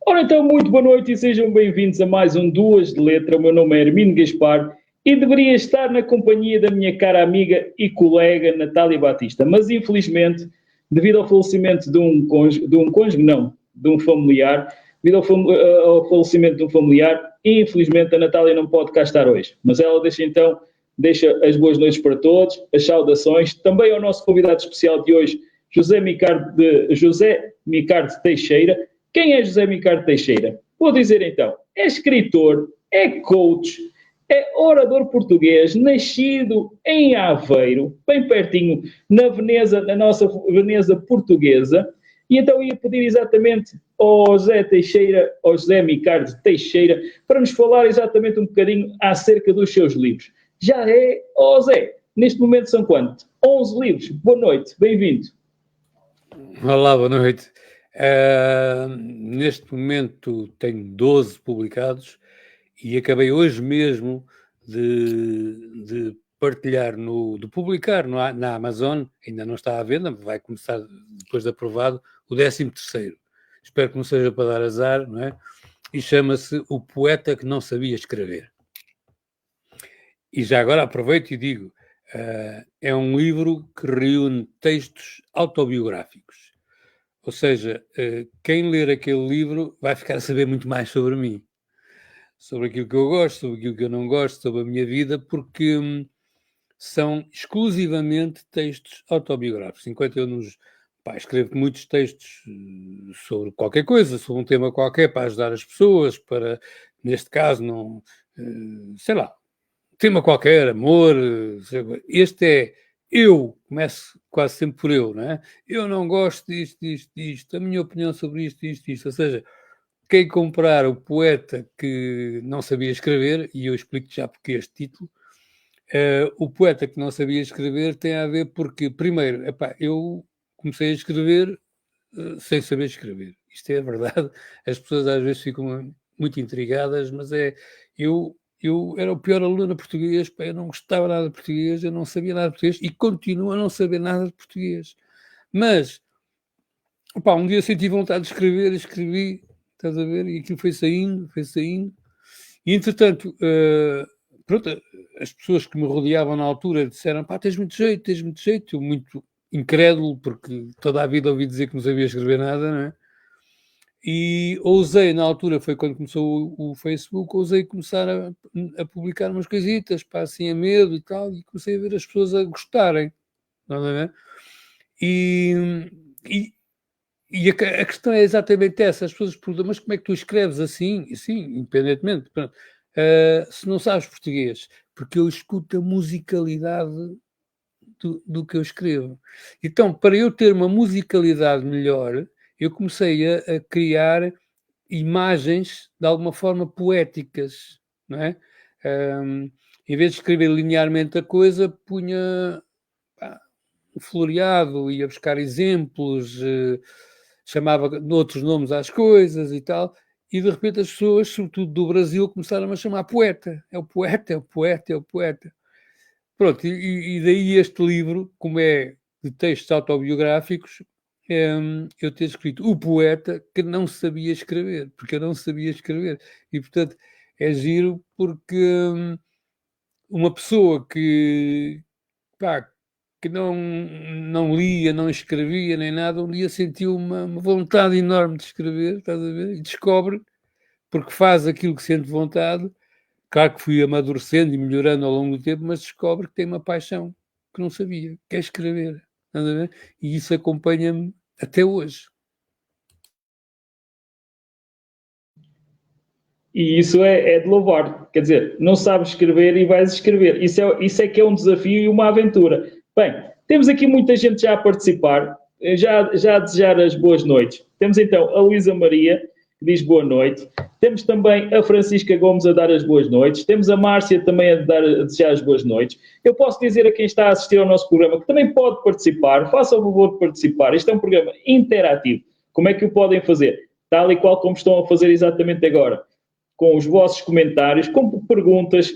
Ora então, muito boa noite e sejam bem-vindos a mais um Duas de Letra. O meu nome é Hermínio Gaspar e deveria estar na companhia da minha cara amiga e colega Natália Batista, mas infelizmente, devido ao falecimento de um familiar, devido ao falecimento de um familiar, infelizmente a Natália não pode cá estar hoje. Mas ela deixa as boas noites para todos, as saudações, também ao nosso convidado especial de hoje, José Micardo Teixeira. Quem é José Micardo Teixeira? Vou dizer então, é escritor, é coach, é orador português, nascido em Aveiro, bem pertinho, na nossa Veneza portuguesa. E então ia pedir exatamente ao José Micardo Teixeira, para nos falar exatamente um bocadinho acerca dos seus livros. Já é, Zé, neste momento são quantos? 11 livros. Boa noite, bem-vindo. Olá, boa noite. Neste momento tenho 12 publicados e acabei hoje mesmo de partilhar, de publicar na Amazon, ainda não está à venda, vai começar depois de aprovado, o 13º. Espero que não seja para dar azar, não é? E chama-se O Poeta que Não Sabia Escrever. E já agora aproveito e digo, é um livro que reúne textos autobiográficos. Ou seja, quem ler aquele livro vai ficar a saber muito mais sobre mim, sobre aquilo que eu gosto, sobre aquilo que eu não gosto, sobre a minha vida, porque são exclusivamente textos autobiográficos. Enquanto eu escrevo muitos textos sobre qualquer coisa, sobre um tema qualquer, para ajudar as pessoas, para, neste caso, tema qualquer, amor, este é... Eu começo quase sempre por eu, não é? Eu não gosto disto, a minha opinião sobre isto. Ou seja, quem comprar O Poeta que Não Sabia Escrever, e eu explico já porque este título, O Poeta que Não Sabia Escrever tem a ver porque, primeiro, eu comecei a escrever sem saber escrever. Isto é a verdade. As pessoas às vezes ficam muito intrigadas, mas eu era o pior aluno de português, eu não gostava nada de português, eu não sabia nada de português e continuo a não saber nada de português. Mas, um dia senti vontade de escrever, escrevi, estás a ver? E aquilo foi saindo. E, entretanto, as pessoas que me rodeavam na altura disseram, tens muito jeito, eu muito incrédulo, porque toda a vida ouvi dizer que não sabia escrever nada, não é? E ousei, na altura, foi quando começou o Facebook, ousei começar a publicar umas coisitas, assim a medo e tal, e comecei a ver as pessoas a gostarem, não é? E a questão é exatamente essa, as pessoas perguntam, mas como é que tu escreves assim? E sim, independentemente, pronto. Se não sabes português, porque eu escuto a musicalidade do que eu escrevo. Então, para eu ter uma musicalidade melhor, eu comecei a criar imagens de alguma forma poéticas, não é? Em vez de escrever linearmente a coisa, punha um floreado, ia buscar exemplos, chamava de outros nomes às coisas e tal, e de repente as pessoas, sobretudo do Brasil, começaram a chamar poeta. É o poeta. Pronto, e daí este livro, como é de textos autobiográficos, eu ter escrito O Poeta que Não Sabia Escrever, porque eu não sabia escrever. E, portanto, é giro porque uma pessoa que não lia, não escrevia nem nada, um dia sentiu uma vontade enorme de escrever, estás a ver? E descobre, porque faz aquilo que sente vontade. Claro que fui amadurecendo e melhorando ao longo do tempo, mas descobre que tem uma paixão que não sabia, que é escrever. Estás a ver? E isso acompanha-me até hoje. E isso é de louvar. Quer dizer, não sabes escrever e vais escrever. Isso é que é um desafio e uma aventura. Bem, temos aqui muita gente já a participar, já a desejar as boas noites. Temos então a Luísa Maria, que diz boa noite. Temos também a Francisca Gomes a dar as boas noites. Temos a Márcia também a desejar as boas noites. Eu posso dizer a quem está a assistir ao nosso programa que também pode participar. Faça o favor de participar. Este é um programa interativo. Como é que o podem fazer? Tal e qual como estão a fazer exatamente agora. Com os vossos comentários, com perguntas,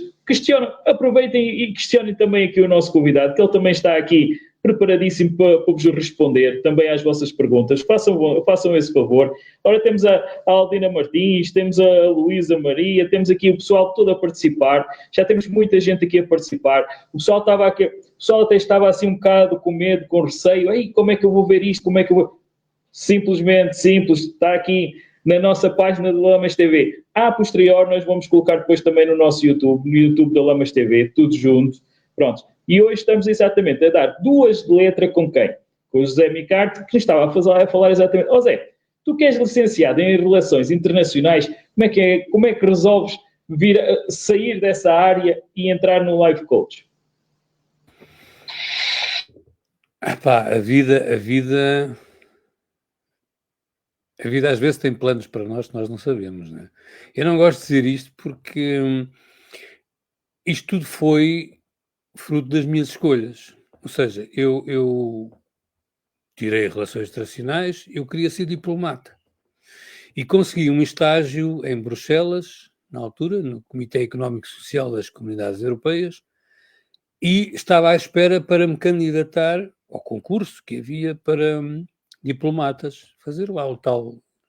aproveitem e questionem também aqui o nosso convidado, que ele também está aqui preparadíssimo para vos responder também às vossas perguntas. Façam esse favor. Agora temos a Aldina Martins, temos a Luísa Maria, temos aqui o pessoal todo a participar. Já temos muita gente aqui a participar. O pessoal até estava assim um bocado com medo, com receio. Ei, como é que eu vou ver isto? Como é que eu vou... Simplesmente, simples, está aqui na nossa página do Lamas TV. A posterior, nós vamos colocar depois também no nosso YouTube, no YouTube da Lamas TV, tudo junto. Pronto. E hoje estamos exatamente a dar duas de letra com quem? Com o José Micarte, que estava a falar exatamente. Ó Zé, tu que és licenciado em Relações Internacionais, como é que resolves sair dessa área e entrar no Life Coach? A vida às vezes tem planos para nós que nós não sabemos, né? Eu não gosto de dizer isto porque isto tudo foi fruto das minhas escolhas. Ou seja, eu tirei Relações Internacionais, eu queria ser diplomata. E consegui um estágio em Bruxelas, na altura, no Comitê Económico e Social das Comunidades Europeias, e estava à espera para me candidatar ao concurso que havia para diplomatas, fazer lá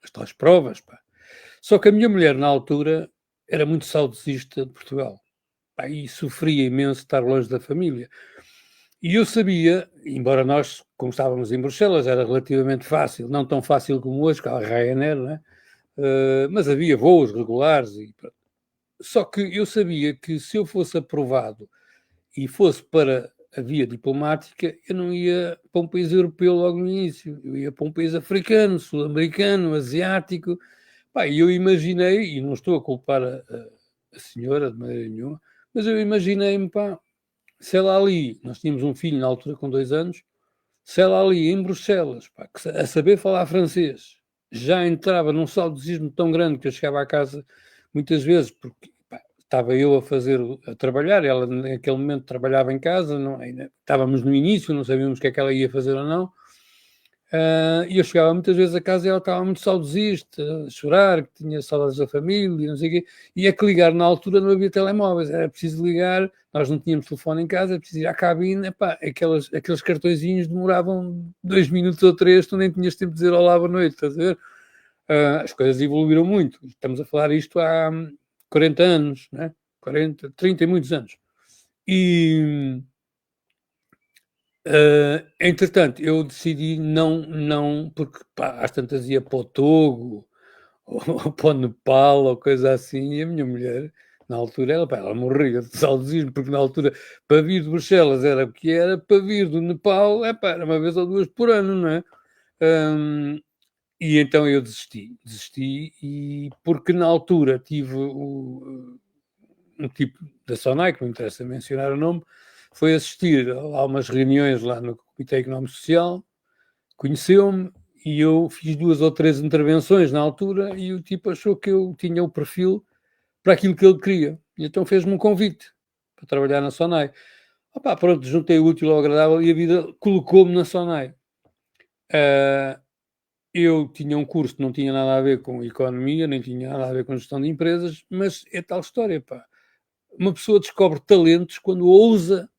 as tais provas. Pá. Só que a minha mulher, na altura, era muito saudosista de Portugal. Pá, e sofria imenso estar longe da família. E eu sabia, embora nós, como estávamos em Bruxelas, era relativamente fácil, não tão fácil como hoje, com a Ryanair, né? Mas havia voos regulares. Só que eu sabia que se eu fosse aprovado e fosse para a via diplomática, eu não ia para um país europeu logo no início, eu ia para um país africano, sul-americano, asiático. Pá, e eu imaginei, e não estou a culpar a senhora de maneira nenhuma, mas eu imaginei-me, pá, sei lá ali, nós tínhamos um filho na altura com 2 anos, sei lá ali em Bruxelas, pá, a saber falar francês, já entrava num saudosismo tão grande que eu chegava à casa muitas vezes, porque estava eu a trabalhar, ela naquele momento trabalhava em casa, ainda estávamos no início, não sabíamos o que é que ela ia fazer ou não, e eu chegava muitas vezes a casa e ela estava muito saudosista, a chorar, que tinha saudades da família, não sei o quê, e é que ligar na altura não havia telemóveis, era preciso ligar, nós não tínhamos telefone em casa, era preciso ir à cabine, aqueles cartõezinhos demoravam 2 minutos ou 3, tu nem tinhas tempo de dizer olá, boa noite, estás a ver? As coisas evoluíram muito, estamos a falar isto há 40 anos, né? 40, 30 e muitos anos. E, entretanto, eu decidi não, porque pá, às tantas ia para o Togo, ou para o Nepal, ou coisa assim, e a minha mulher, na altura, ela morria de saudosismo, porque na altura, para vir de Bruxelas era o que era, para vir do Nepal, era uma vez ou duas por ano, não é? E então eu desisti, e porque na altura tive um tipo da SONAI, que não interessa mencionar o nome, foi assistir a umas reuniões lá no Comitê Económico e Social, conheceu-me e eu fiz 2 ou 3 intervenções na altura e o tipo achou que eu tinha o perfil para aquilo que ele queria. E então fez-me um convite para trabalhar na SONAI. Opa, pronto, juntei o útil ao agradável e a vida colocou-me na SONAI. Eu tinha um curso que não tinha nada a ver com economia, nem tinha nada a ver com gestão de empresas, mas é tal história, pá. Uma pessoa descobre talentos quando ousa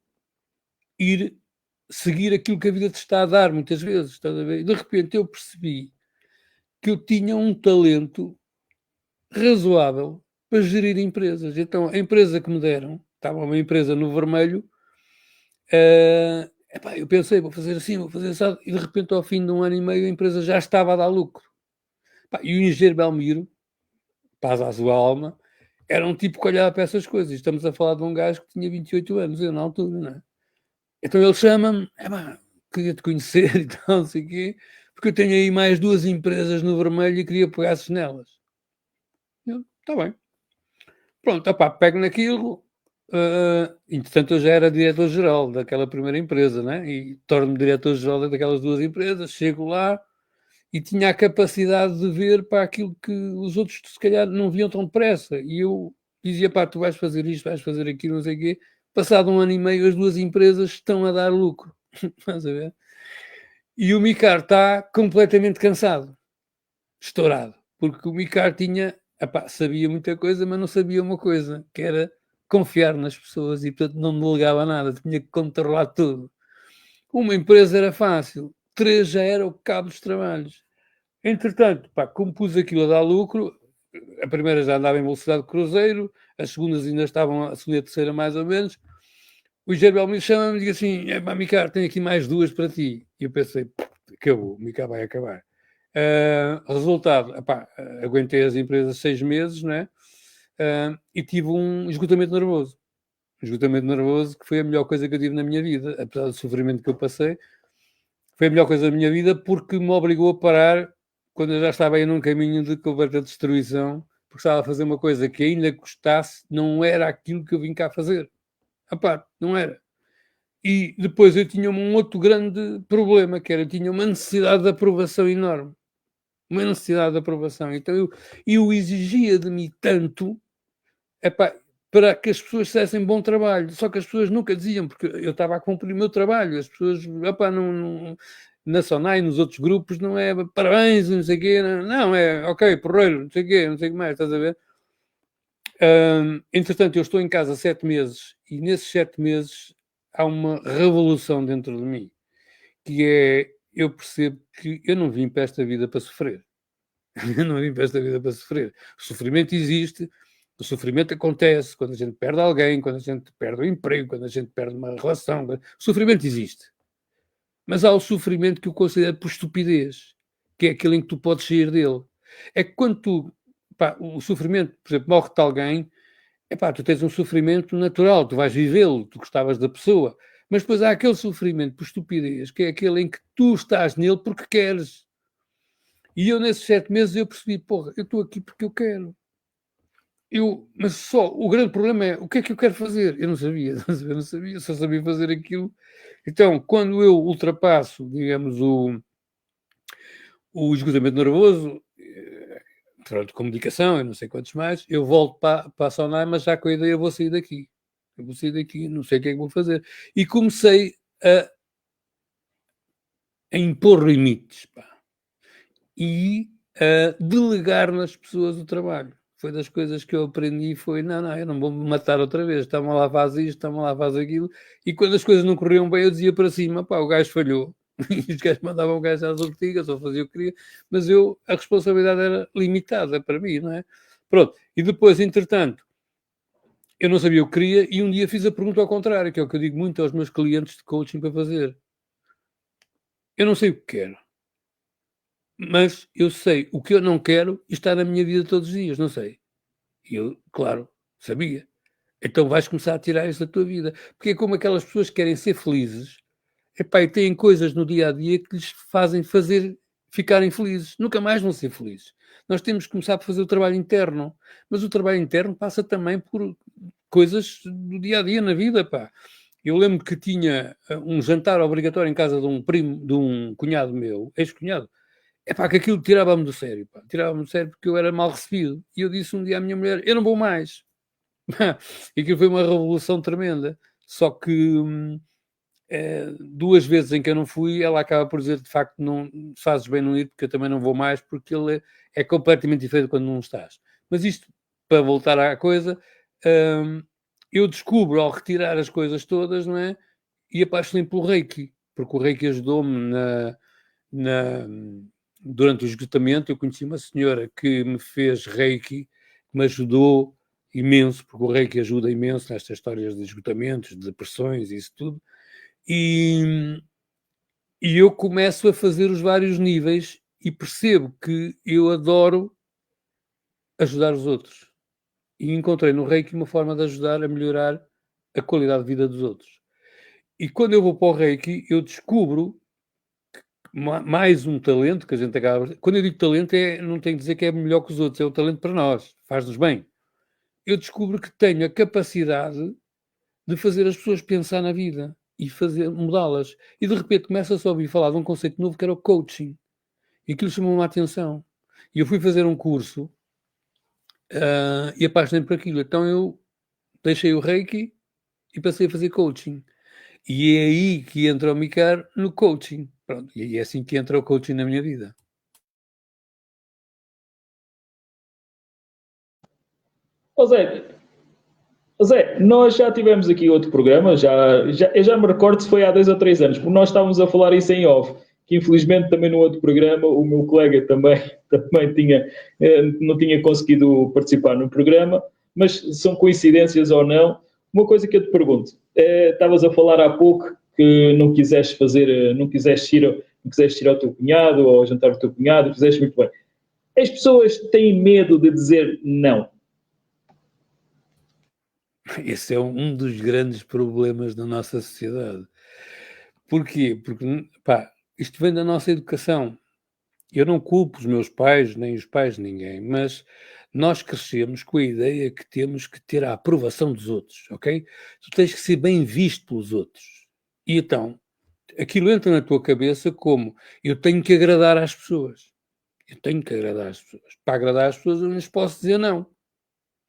ir seguir aquilo que a vida te está a dar, muitas vezes, estás a ver? E de repente eu percebi que eu tinha um talento razoável para gerir empresas. Então, a empresa que me deram, estava uma empresa no vermelho, eu pensei, vou fazer assim, vou fazer assim, e de repente, ao fim de 1 ano e meio, a empresa já estava a dar lucro. E o engenheiro Belmiro, paz à sua alma, era um tipo que olhava para essas coisas. Estamos a falar de um gajo que tinha 28 anos, eu na altura, não é? Então ele chama-me, queria-te conhecer e tal, não sei o quê, porque eu tenho aí mais 2 empresas no vermelho e queria pegar-se nelas. Está bem. Pronto, pego naquilo. Entretanto, eu já era diretor-geral daquela primeira empresa, né? E torno-me diretor-geral daquelas 2 empresas, chego lá e tinha a capacidade de ver para aquilo que os outros, se calhar, não viam tão depressa. E eu dizia, tu vais fazer isto, vais fazer aquilo, não sei o quê. Passado 1 ano e meio, as 2 empresas estão a dar lucro. Estás a ver? E o Micar está completamente cansado, estourado, porque o Micar sabia muita coisa, mas não sabia uma coisa, que era confiar nas pessoas e, portanto, não delegava nada, tinha que controlar tudo. Uma empresa era fácil, 3 já era o cabo dos trabalhos. Entretanto, pá, como pus aquilo a dar lucro, a primeira já andava em velocidade de cruzeiro, as segundas ainda estavam, a segunda e a terceira mais ou menos. O Gerber me chama-me e diz assim: pá, Micar, tenho aqui mais 2 para ti. E eu pensei: acabou, o Micar vai acabar. Resultado, epá, aguentei as empresas 6 meses, não é? E tive um esgotamento nervoso. Um esgotamento nervoso que foi a melhor coisa que eu tive na minha vida, apesar do sofrimento que eu passei. Foi a melhor coisa da minha vida porque me obrigou a parar quando eu já estava aí num caminho de completa destruição, porque estava a fazer uma coisa que ainda custasse, não era aquilo que eu vim cá fazer. Epá, não era. E depois eu tinha um outro grande problema, que era eu tinha uma necessidade de aprovação enorme. Uma necessidade de aprovação. Então eu exigia de mim tanto, epá, para que as pessoas fizessem bom trabalho. Só que as pessoas nunca diziam, porque eu estava a cumprir o meu trabalho. As pessoas, epá, na Sonai, nos outros grupos, não é parabéns, não sei o quê. Não, é ok, porreiro, não sei o quê, não sei o que mais, estás a ver? Entretanto, eu estou em casa 7 meses e nesses 7 meses há uma revolução dentro de mim, que é, eu percebo que eu não vim para esta vida para sofrer. Eu não vim para esta vida para sofrer. O sofrimento existe, o sofrimento acontece quando a gente perde alguém, quando a gente perde o emprego, quando a gente perde uma relação. O sofrimento existe. Mas há o sofrimento que eu considero por estupidez, que é aquele em que tu podes sair dele. É que quando tu, pá, o sofrimento, por exemplo, morre-te alguém, epá, tu tens um sofrimento natural, tu vais vivê-lo, tu gostavas da pessoa, mas depois há aquele sofrimento por estupidez, que é aquele em que tu estás nele porque queres. E eu, nesses 7 meses, eu percebi, porra, eu estou aqui porque eu quero. Mas só, o grande problema é, o que é que eu quero fazer? Eu não sabia, eu não sabia, só sabia fazer aquilo. Então, quando eu ultrapasso, digamos, o esgotamento nervoso, de comunicação, eu não sei quantos mais, eu volto para a Sonai, mas já com a ideia, eu vou sair daqui. Eu vou sair daqui, não sei o que é que vou fazer. E comecei a impor limites, pá. E a delegar nas pessoas o trabalho. Foi das coisas que eu aprendi, foi, não, eu não vou me matar outra vez, está-me lá, faz isto, está-me lá, faz aquilo. E quando as coisas não corriam bem, eu dizia para cima, pá, o gajo falhou. E os gajos mandavam o gajo às ortigas, ou fazia o que queria, mas a responsabilidade era limitada para mim, não é? Pronto, e depois, entretanto, eu não sabia o que queria e um dia fiz a pergunta ao contrário, que é o que eu digo muito aos meus clientes de coaching para fazer. Eu não sei o que quero, mas eu sei o que eu não quero e está na minha vida todos os dias, não sei. E eu, claro, sabia. Então vais começar a tirar isso da tua vida. Porque é como aquelas pessoas que querem ser felizes, epá, e têm coisas no dia a dia que lhes fazem ficarem felizes. Nunca mais vão ser felizes. Nós temos que começar a fazer o trabalho interno. Mas o trabalho interno passa também por coisas do dia a dia na vida, pá. Eu lembro que tinha um jantar obrigatório em casa de um primo, de um cunhado meu, ex-cunhado. É pá, que aquilo tirava-me do sério, pá. Tirava-me do sério porque eu era mal recebido. E eu disse um dia à minha mulher: eu não vou mais. E aquilo foi uma revolução tremenda. Só que 2 vezes em que eu não fui, ela acaba por dizer: de facto, não fazes bem não ir, porque eu também não vou mais, porque ele é completamente diferente quando não estás. Mas isto, para voltar à coisa, eu descubro ao retirar as coisas todas, não é? E apaixonei pelo Reiki, porque o Reiki ajudou-me na, durante o esgotamento. Eu conheci uma senhora que me fez Reiki, que me ajudou imenso, porque o Reiki ajuda imenso nestas histórias de esgotamentos, de depressões e isso tudo. E eu começo a fazer os vários níveis e percebo que eu adoro ajudar os outros. E encontrei no Reiki uma forma de ajudar a melhorar a qualidade de vida dos outros. E quando eu vou para o Reiki, eu descubro mais um talento que a gente acaba. Quando eu digo talento, não tem que dizer que é melhor que os outros, é o talento para nós, faz-nos bem. Eu descubro que tenho a capacidade de fazer as pessoas pensar na vida e mudá-las. E de repente começa-se a ouvir falar de um conceito novo que era o coaching. E aquilo chamou-me a atenção. E eu fui fazer um curso e apaixonei por aquilo. Então eu deixei o Reiki e passei a fazer coaching. E é aí que entra o Micar no coaching. Pronto, e é assim que entra o coaching na minha vida. Ô Zé, Zé, nós já tivemos aqui outro programa, eu já me recordo se foi há 2 ou 3 anos, porque nós estávamos a falar isso em off, que infelizmente também no outro programa o meu colega também, também não tinha conseguido participar no programa, mas são coincidências ou não. Uma coisa que eu te pergunto, estavas a falar há pouco que não quiseste fazer, não quiseste ir ao teu cunhado ou ao jantar do teu cunhado, fizeste muito bem. As pessoas têm medo de dizer não. Esse é um dos grandes problemas da nossa sociedade. Porquê? Porque, pá, isto vem da nossa educação. Eu não culpo os meus pais, nem os pais de ninguém, mas nós crescemos com a ideia que temos que ter a aprovação dos outros, ok? Tu tens que ser bem visto pelos outros. E então, aquilo entra na tua cabeça como eu tenho que agradar às pessoas. Eu tenho que agradar às pessoas. Para agradar às pessoas eu não lhes posso dizer não.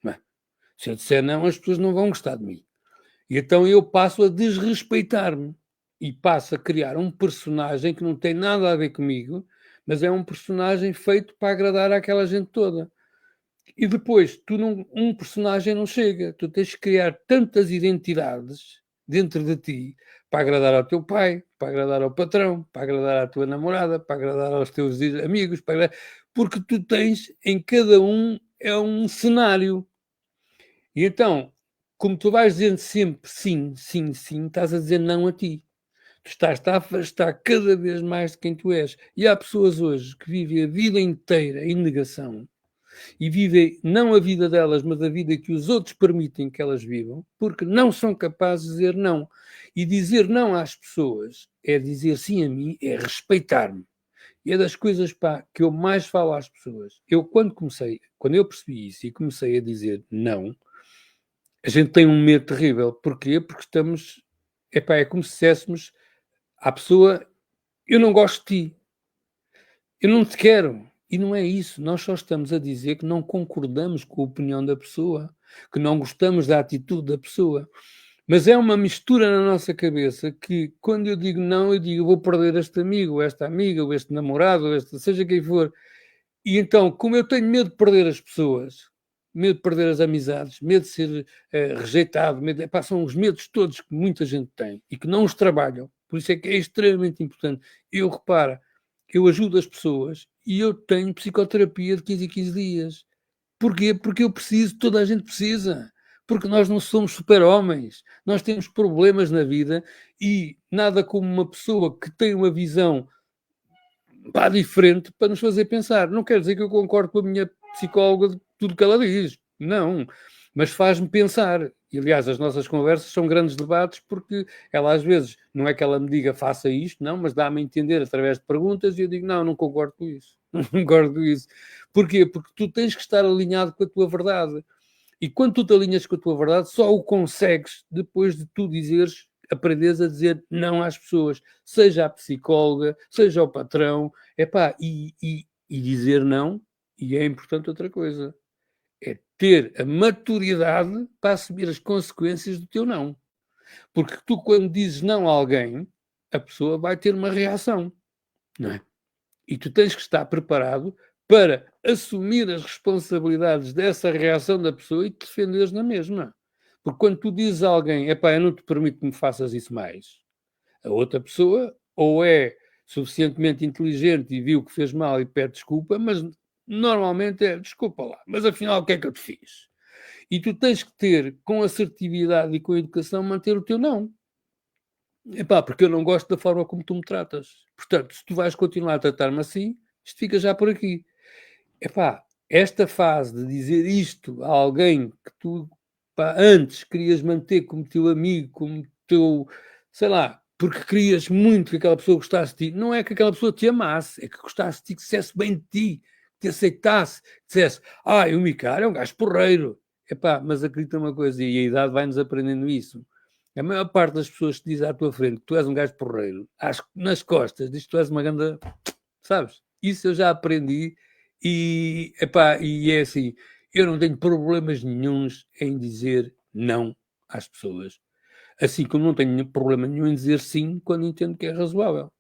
Não é? Se eu disser não, as pessoas não vão gostar de mim. E então eu passo a desrespeitar-me e passo a criar um personagem que não tem nada a ver comigo, mas é um personagem feito para agradar àquela gente toda. E depois, um personagem não chega. Tu tens que criar tantas identidades dentro de ti para agradar ao teu pai, para agradar ao patrão, para agradar à tua namorada, para agradar aos teus amigos, porque tu tens, em cada um, é um cenário. E então, como tu vais dizendo sempre sim, sim, sim, estás a dizer não a ti. Tu estás a afastar cada vez mais de quem tu és. E há pessoas hoje que vivem a vida inteira em negação e vivem não a vida delas, mas a vida que os outros permitem que elas vivam, porque não são capazes de dizer não. E dizer não às pessoas é dizer sim a mim, é respeitar-me. E é das coisas, pá, que eu mais falo às pessoas. Quando eu percebi isso e comecei a dizer não, a gente tem um medo terrível. Porquê? Porque estamos... Epá, é como se disséssemos à pessoa, eu não gosto de ti, eu não te quero. E não é isso. Nós só estamos a dizer que não concordamos com a opinião da pessoa, que não gostamos da atitude da pessoa. Mas é uma mistura na nossa cabeça que, quando eu digo não, eu digo vou perder este amigo, ou esta amiga, ou este namorado, ou este, seja quem for. E então, como eu tenho medo de perder as pessoas, medo de perder as amizades, medo de ser rejeitado, são os medos todos que muita gente tem e que não os trabalham. Por isso é que é extremamente importante. Eu ajudo as pessoas e eu tenho psicoterapia de 15 em 15 dias. Porquê? Porque eu preciso, toda a gente precisa. Porque nós não somos super-homens. Nós temos problemas na vida e nada como uma pessoa que tem uma visão diferente para nos fazer pensar. Não quer dizer que eu concordo com a minha psicóloga de tudo que ela diz. Não. Mas faz-me pensar. E, aliás, as nossas conversas são grandes debates porque ela, às vezes, não é que ela me diga faça isto, não, mas dá-me a entender através de perguntas e eu digo, não concordo com isso. Não concordo com isso. Porquê? Porque tu tens que estar alinhado com a tua verdade. E quando tu te alinhas com a tua verdade, só o consegues depois de tu aprenderes a dizer não às pessoas, seja a psicóloga, seja ao patrão, e dizer não, e é importante outra coisa, é ter a maturidade para assumir as consequências do teu não. Porque tu, quando dizes não a alguém, a pessoa vai ter uma reação, não é? E tu tens que estar preparado para assumir as responsabilidades dessa reação da pessoa e te defenderes na mesma. Porque quando tu dizes a alguém, eu não te permito que me faças isso mais, a outra pessoa ou é suficientemente inteligente e viu que fez mal e pede desculpa, mas normalmente é, desculpa lá, mas afinal o que é que eu te fiz? E tu tens que ter, com assertividade e com educação, manter o teu não. Porque eu não gosto da forma como tu me tratas. Portanto, se tu vais continuar a tratar-me assim, isto fica já por aqui. Esta fase de dizer isto a alguém que tu antes querias manter como teu amigo, como teu, sei lá, porque querias muito que aquela pessoa gostasse de ti, não é que aquela pessoa te amasse, é que gostasse de ti, que dissesse bem de ti, que te aceitasse, que dissesse, o Micaro é um gajo porreiro. Mas acredita uma coisa, e a idade vai-nos aprendendo isso. A maior parte das pessoas que diz à tua frente que tu és um gajo porreiro, nas costas, diz que tu és uma ganda, sabes? Isso eu já aprendi e é assim, eu não tenho problemas nenhuns em dizer não às pessoas. Assim como não tenho problema nenhum em dizer sim quando entendo que é razoável.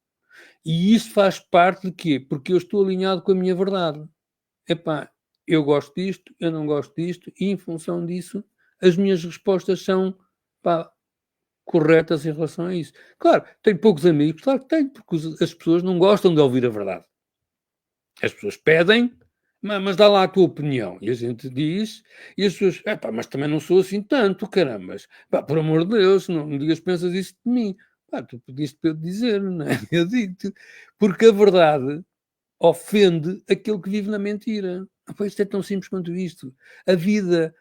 E isso faz parte de quê? Porque eu estou alinhado com a minha verdade. Eu gosto disto, eu não gosto disto, e em função disso as minhas respostas são, pá, corretas em relação a isso. Claro, tenho poucos amigos, claro que tenho, porque as pessoas não gostam de ouvir a verdade. As pessoas pedem, mas dá lá a tua opinião. E a gente diz, e as pessoas, mas também não sou assim tanto, carambas. Pá, por amor de Deus, não me digas, pensas isso de mim. Pá, tu pediste para eu dizer, não é? Eu digo-te. Porque a verdade ofende aquele que vive na mentira. Isto é tão simples quanto isto. A vida,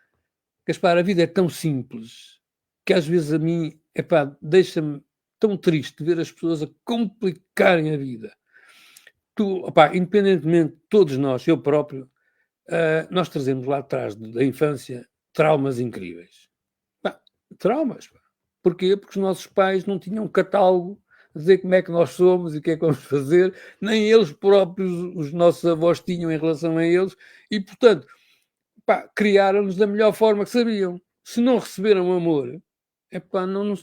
Gaspar, a vida é tão simples que às vezes a mim, deixa-me tão triste ver as pessoas a complicarem a vida. Independentemente de todos nós, eu próprio, nós trazemos lá atrás da infância traumas incríveis. Traumas. Porquê? Porque os nossos pais não tinham um catálogo a dizer como é que nós somos e o que é que vamos fazer, nem eles próprios, os nossos avós, tinham em relação a eles, e, portanto, criaram-nos da melhor forma que sabiam. Se não receberam amor,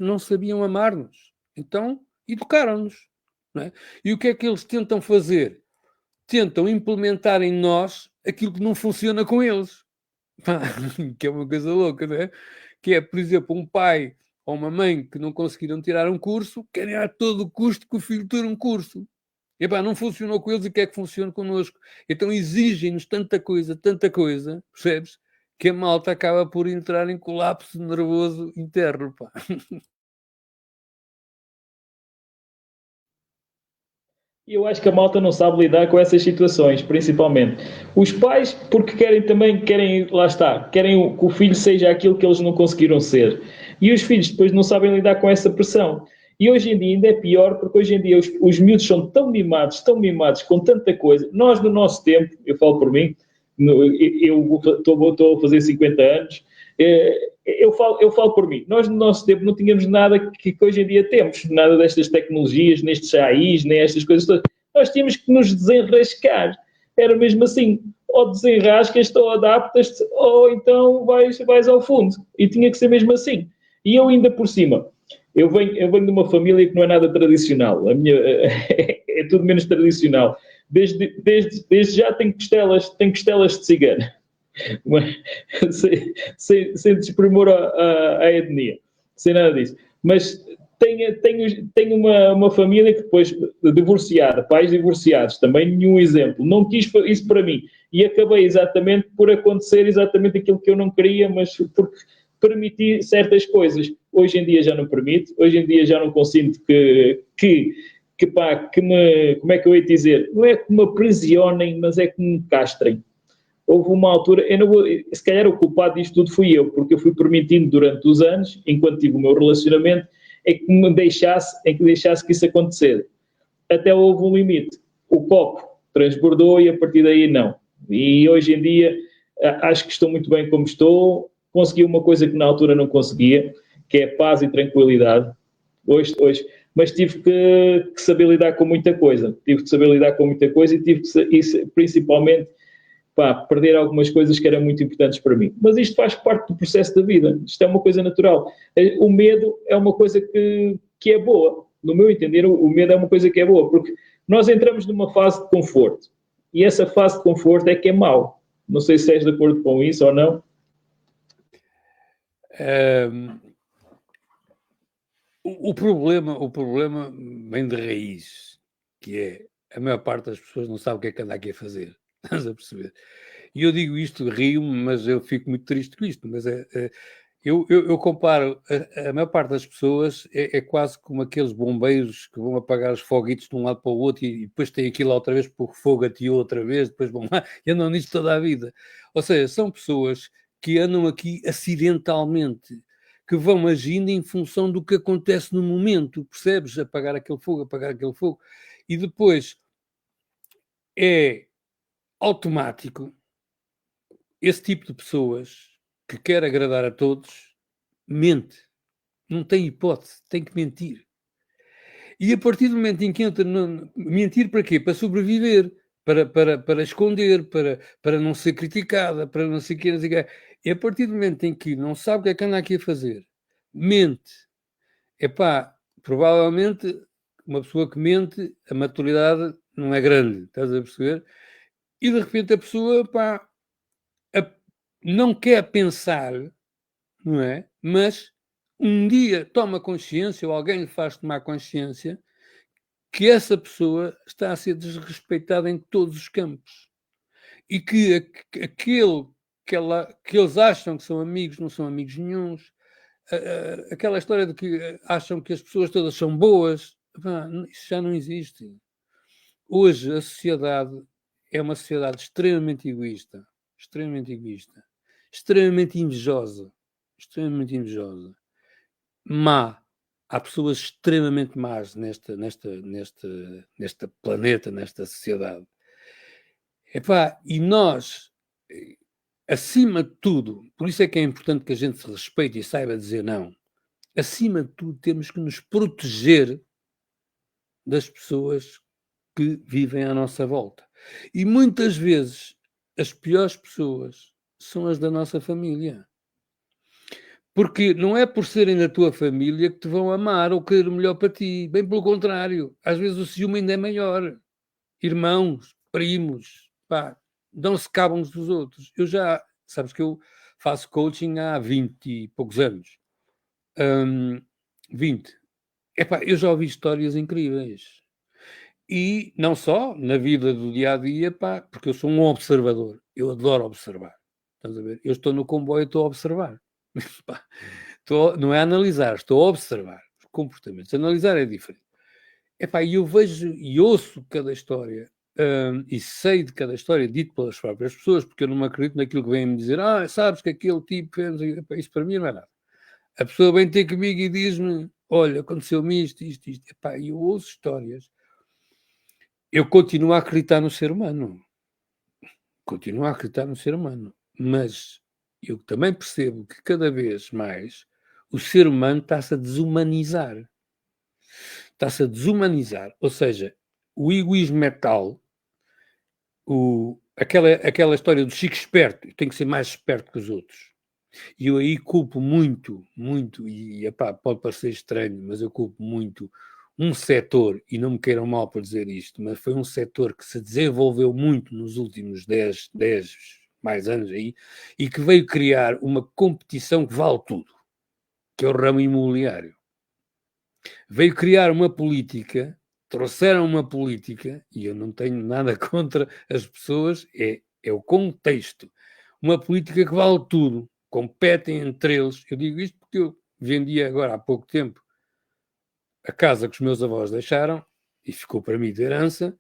não sabiam amar-nos. Então, educaram-nos. Não é? E o que é que eles tentam fazer? Tentam implementar em nós aquilo que não funciona com eles. Que é uma coisa louca, não é? Que é, por exemplo, um pai ou uma mãe que não conseguiram tirar um curso, querem a todo custo que o filho tire um curso. Não funcionou com eles e quer que funcione connosco. Então exigem-nos tanta coisa, percebes? Que a malta acaba por entrar em colapso nervoso interno, pá. E eu acho que a malta não sabe lidar com essas situações, principalmente. Os pais, porque querem, lá está, querem que o filho seja aquilo que eles não conseguiram ser. E os filhos depois não sabem lidar com essa pressão. E hoje em dia ainda é pior, porque hoje em dia os miúdos são tão mimados com tanta coisa. Nós, no nosso tempo, eu falo por mim, eu estou a fazer 50 anos, eu falo por mim. Nós, no nosso tempo, não tínhamos nada que hoje em dia temos. Nada destas tecnologias, nestes AIs, nem estas coisas todas. Nós tínhamos que nos desenrascar. Era mesmo assim. Ou desenrascas-te, ou adaptas-te, ou então vais ao fundo. E tinha que ser mesmo assim. E eu ainda por cima, eu venho de uma família que não é nada tradicional. A minha é tudo menos tradicional. Desde já tenho costelas de cigano. sem desprimor à etnia, sem nada disso. Mas tenho uma família que depois, divorciada, pais divorciados, também nenhum exemplo. Não quis isso para mim. E acabei exatamente por acontecer exatamente aquilo que eu não queria, mas porque permiti certas coisas. Hoje em dia já não permito, hoje em dia já não consinto que me, como é que eu ia dizer? Não é que me aprisionem, mas é que me castrem. Houve uma altura, se calhar o culpado disto tudo fui eu, porque eu fui permitindo durante os anos, enquanto tive o meu relacionamento, que deixasse que isso acontecesse. Até houve um limite. O copo transbordou e a partir daí não. E hoje em dia acho que estou muito bem como estou. Consegui uma coisa que na altura não conseguia, que é paz e tranquilidade. Hoje. Mas tive que saber lidar com muita coisa. Tive que saber lidar com muita coisa e tive que, principalmente, perder algumas coisas que eram muito importantes para mim. Mas isto faz parte do processo da vida. Isto é uma coisa natural. O medo é uma coisa que é boa. No meu entender, o medo é uma coisa que é boa, porque nós entramos numa fase de conforto. E essa fase de conforto é que é mau. Não sei se és de acordo com isso ou não. O problema vem de raiz, que é a maior parte das pessoas não sabe o que é que anda aqui a fazer. Estás a perceber? E eu digo isto, rio-me, mas eu fico muito triste com isto. Mas eu comparo, a maior parte das pessoas é quase como aqueles bombeiros que vão apagar os foguitos de um lado para o outro e depois têm aquilo outra vez porque o fogo ateou outra vez, depois vão lá e andam nisto toda a vida. Ou seja, são pessoas que andam aqui acidentalmente, que vão agindo em função do que acontece no momento, percebes? Apagar aquele fogo, e depois é automático. Esse tipo de pessoas que quer agradar a todos, mente. Não tem hipótese, tem que mentir. E a partir do momento em que entra, mentir para quê? Para sobreviver, para esconder, para não ser criticada, para não sei o que, não sei o que. E a partir do momento em que não sabe o que é que anda aqui a fazer, mente. Provavelmente uma pessoa que mente, a maturidade não é grande, estás a perceber? E de repente a pessoa, não quer pensar, não é? Mas um dia toma consciência, ou alguém lhe faz tomar consciência, que essa pessoa está a ser desrespeitada em todos os campos. E que aquele que eles acham que são amigos, não são amigos nenhuns. Aquela história de que acham que as pessoas todas são boas, isso já não existe. Hoje a sociedade é uma sociedade extremamente egoísta, extremamente invejosa, má. Há pessoas extremamente más neste planeta, nesta sociedade. E nós, acima de tudo, por isso é que é importante que a gente se respeite e saiba dizer não. Acima de tudo, temos que nos proteger das pessoas que vivem à nossa volta. E muitas vezes as piores pessoas são as da nossa família. Porque não é por serem da tua família que te vão amar ou querer o melhor para ti. Bem pelo contrário. Às vezes o ciúme ainda é maior. Irmãos, primos, dão-se cabo uns dos outros. Sabes que eu faço coaching há 20 e poucos anos. 20. Eu já ouvi histórias incríveis. E não só na vida do dia-a-dia, porque eu sou um observador. Eu adoro observar. Estás a ver? Eu estou no comboio e estou a observar. Não é analisar, estou a observar os comportamentos. Analisar é diferente. E eu vejo e ouço cada história e sei de cada história dito pelas próprias pessoas, porque eu não me acredito naquilo que vêm-me dizer. Sabes que aquele tipo fez... Isso para mim não é nada. A pessoa vem ter comigo e diz-me: olha, aconteceu-me isto. E eu ouço histórias. Eu continuo a acreditar no ser humano. Mas eu também percebo que cada vez mais o ser humano está-se a desumanizar. Ou seja, o egoísmo é tal, aquela história do Chico esperto, tem que ser mais esperto que os outros. E eu aí culpo muito, e pode parecer estranho, mas eu culpo muito um setor, e não me queiram mal por dizer isto, mas foi um setor que se desenvolveu muito nos últimos 10 mais anos aí, e que veio criar uma competição que vale tudo, que é o ramo imobiliário. Veio criar uma política, trouxeram uma política, e eu não tenho nada contra as pessoas, é o contexto. Uma política que vale tudo, competem entre eles. Eu digo isto porque eu vendia agora há pouco tempo a casa que os meus avós deixaram, e ficou para mim de herança,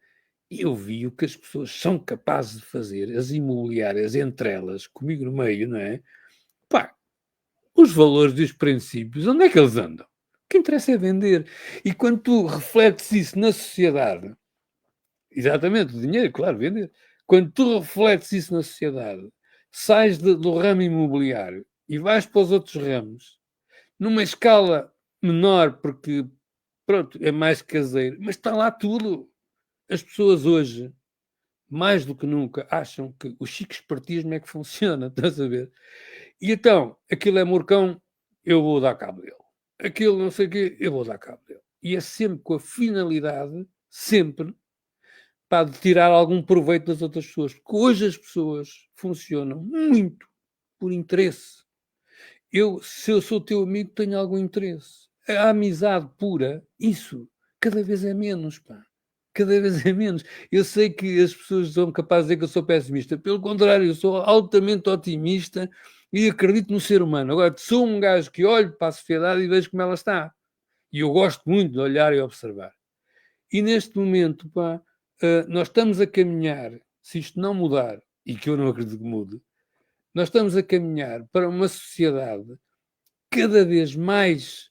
e eu vi o que as pessoas são capazes de fazer, as imobiliárias entre elas, comigo no meio, não é? Os valores dos princípios, onde é que eles andam? O que interessa é vender. E quando tu refletes isso na sociedade, exatamente, o dinheiro, claro, vender. Quando tu refletes isso na sociedade, sais do ramo imobiliário e vais para os outros ramos, numa escala menor, porque, pronto, é mais caseiro, mas está lá tudo. As pessoas hoje, mais do que nunca, acham que o chique espertismo é que funciona, estás a ver? E então, aquilo é morcão, eu vou dar cabo dele. Aquilo não sei o quê, eu vou dar cabo dele. E é sempre com a finalidade, sempre, de tirar algum proveito das outras pessoas. Porque hoje as pessoas funcionam muito por interesse. Se eu sou teu amigo, tenho algum interesse. A amizade pura, isso, cada vez é menos, Cada vez é menos. Eu sei que as pessoas são capazes de dizer que eu sou pessimista. Pelo contrário, eu sou altamente otimista e acredito no ser humano. Agora, sou um gajo que olho para a sociedade e vejo como ela está. E eu gosto muito de olhar e observar. E neste momento, nós estamos a caminhar, se isto não mudar, e que eu não acredito que mude, nós estamos a caminhar para uma sociedade cada vez mais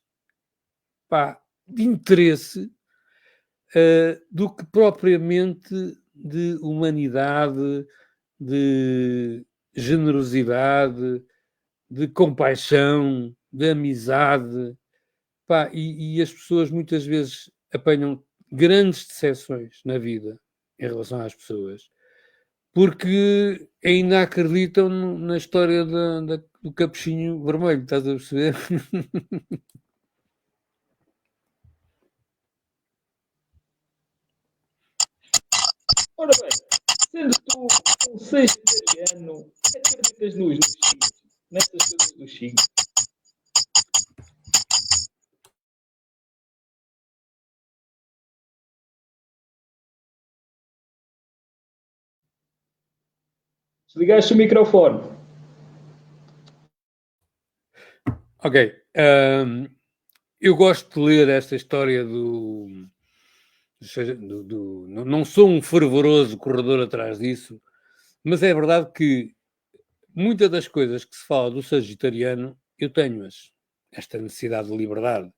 de interesse do que propriamente de humanidade, de generosidade, de compaixão, de amizade. E as pessoas muitas vezes apanham grandes decepções na vida em relação às pessoas, porque ainda acreditam na história do capuchinho vermelho, estás a perceber? Ora bem, sendo tu um vegetariano, acreditas nos signos, nestas coisas dos signos? Desligaste o microfone. Ok. Eu gosto de ler esta história não sou um fervoroso corredor atrás disso, mas é verdade que muitas das coisas que se fala do sagitariano, eu tenho-as. Esta necessidade de liberdade,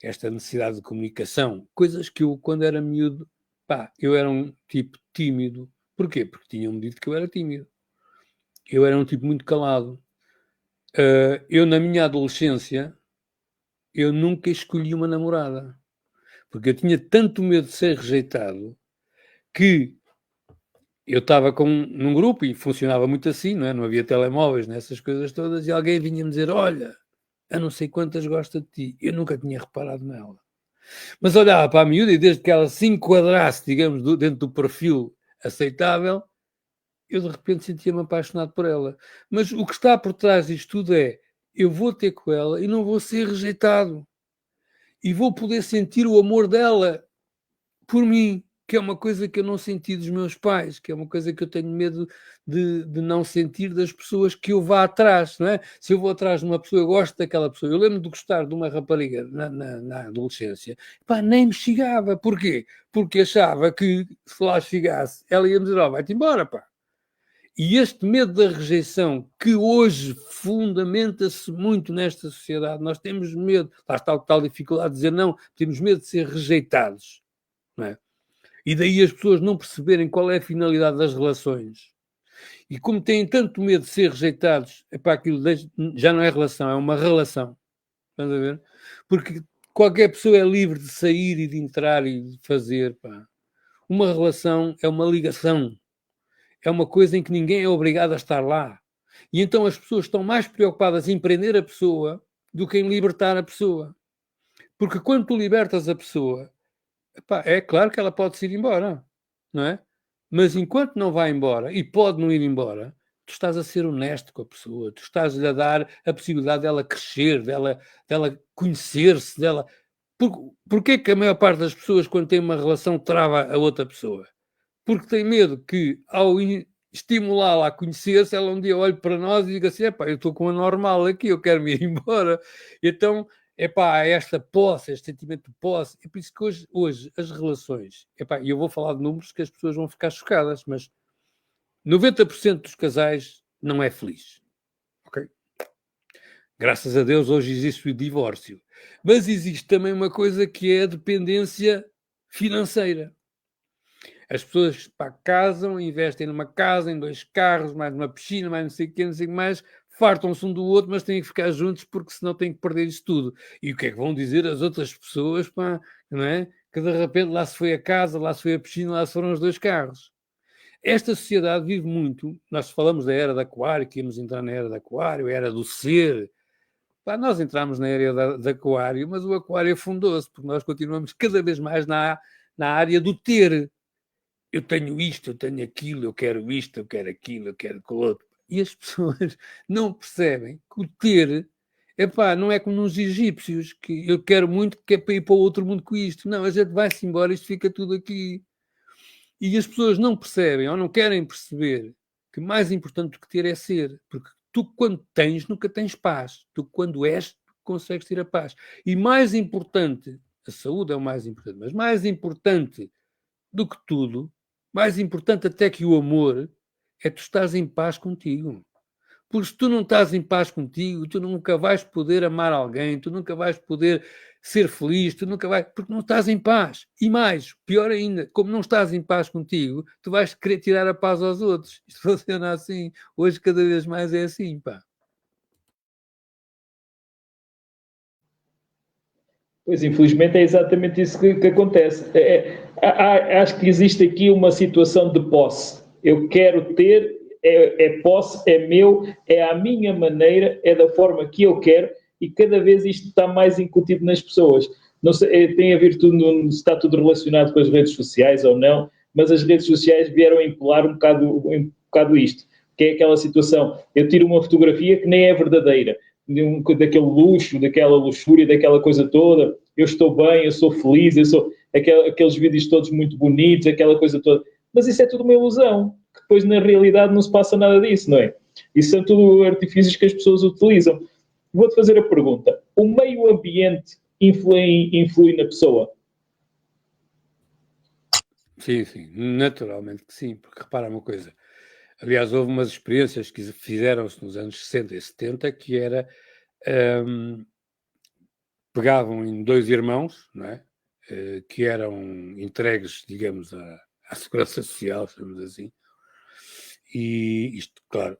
esta necessidade de comunicação, coisas que eu, quando era miúdo, eu era um tipo tímido. Porquê? Porque tinham-me dito que eu era tímido. Eu era um tipo muito calado. Eu, na minha adolescência, eu nunca escolhi uma namorada. Porque eu tinha tanto medo de ser rejeitado que eu estava num grupo e funcionava muito assim, não é? Não havia telemóveis, nessas coisas todas, e alguém vinha-me dizer, olha, eu não sei quantas gosta de ti. Eu nunca tinha reparado nela. Mas olhava para a miúda e desde que ela se enquadrasse, digamos, dentro do perfil aceitável, eu de repente sentia-me apaixonado por ela. Mas o que está por trás disto tudo é, eu vou ter com ela e não vou ser rejeitado. E vou poder sentir o amor dela por mim, que é uma coisa que eu não senti dos meus pais, que é uma coisa que eu tenho medo de não sentir das pessoas que eu vá atrás, não é? Se eu vou atrás de uma pessoa, eu gosto daquela pessoa. Eu lembro de gostar de uma rapariga na adolescência, nem me chegava. Porquê? Porque achava que se lá chegasse, ela ia me dizer, vai-te embora, pá. E este medo da rejeição, que hoje fundamenta-se muito nesta sociedade, nós temos medo, lá está tal dificuldade de dizer não, temos medo de ser rejeitados, não é? E daí as pessoas não perceberem qual é a finalidade das relações. E como têm tanto medo de ser rejeitados, aquilo já não é relação, é uma relação. Estás a ver? Porque qualquer pessoa é livre de sair e de entrar e de fazer. Uma relação é uma ligação. É uma coisa em que ninguém é obrigado a estar lá. E então as pessoas estão mais preocupadas em prender a pessoa do que em libertar a pessoa. Porque quando tu libertas a pessoa, é claro que ela pode-se ir embora, não é? Mas enquanto não vai embora, e pode não ir embora, tu estás a ser honesto com a pessoa, tu estás-lhe a dar a possibilidade dela crescer, dela conhecer-se, dela... Porquê que a maior parte das pessoas, quando tem uma relação, trava a outra pessoa? Porque tem medo que, ao estimulá-la a conhecer-se, ela um dia olhe para nós e diga assim, eu estou com a normal aqui, eu quero me ir embora. Então, esta posse, este sentimento de posse. É por isso que hoje as relações, e eu vou falar de números que as pessoas vão ficar chocadas, mas 90% dos casais não é feliz. Ok? Graças a Deus hoje existe o divórcio. Mas existe também uma coisa que é a dependência financeira. As pessoas casam, investem numa casa, em 2 carros, mais uma piscina, mais não sei o que, não sei o que mais, fartam-se um do outro, mas têm que ficar juntos porque senão têm que perder isso tudo. E o que é que vão dizer as outras pessoas, não é? Que de repente lá se foi a casa, lá se foi a piscina, lá se foram os 2 carros. Esta sociedade vive muito, nós falamos da era do aquário, que íamos entrar na era do aquário, a era do ser. Nós entramos na era do aquário, mas o aquário afundou-se, porque nós continuamos cada vez mais na área do ter. Eu tenho isto, eu tenho aquilo, eu quero isto, eu quero aquilo, eu quero aquilo outro. E as pessoas não percebem que o ter, não é como nos egípcios, que eu quero muito, que é para ir para o outro mundo com isto. Não, a gente vai-se embora, isto fica tudo aqui. E as pessoas não percebem, ou não querem perceber, que mais importante do que ter é ser. Porque tu, quando tens, nunca tens paz. Tu, quando és, consegues ter a paz. E mais importante, a saúde é o mais importante, mas mais importante do que tudo, mais importante até que o amor, é tu estás em paz contigo. Porque se tu não estás em paz contigo, tu nunca vais poder amar alguém, tu nunca vais poder ser feliz, tu nunca vais... Porque não estás em paz. E mais, pior ainda, como não estás em paz contigo, tu vais querer tirar a paz aos outros. Isto funciona assim. Hoje cada vez mais é assim, Pois, infelizmente, é exatamente isso que acontece. Acho que existe aqui uma situação de posse. Eu quero ter, é posse, é meu, é à minha maneira, é da forma que eu quero, e cada vez isto está mais incutido nas pessoas. Não sei, tem a ver tudo, está tudo relacionado com as redes sociais ou não, mas as redes sociais vieram a empolar um bocado isto, que é aquela situação, eu tiro uma fotografia que nem é verdadeira, daquele luxo, daquela luxúria, daquela coisa toda, eu estou bem, eu sou feliz, eu sou aqueles vídeos todos muito bonitos, aquela coisa toda, mas isso é tudo uma ilusão. que depois na realidade não se passa nada disso, não é? Isso são tudo artifícios que as pessoas utilizam. Vou-te fazer a pergunta. O meio ambiente influi na pessoa? Sim, sim, naturalmente que sim, porque repara uma coisa. Aliás, houve umas experiências que fizeram-se nos anos 60 e 70 que era pegavam em 2 irmãos, não é? Que eram entregues, digamos, à Segurança Social, chamamos assim, e isto, claro,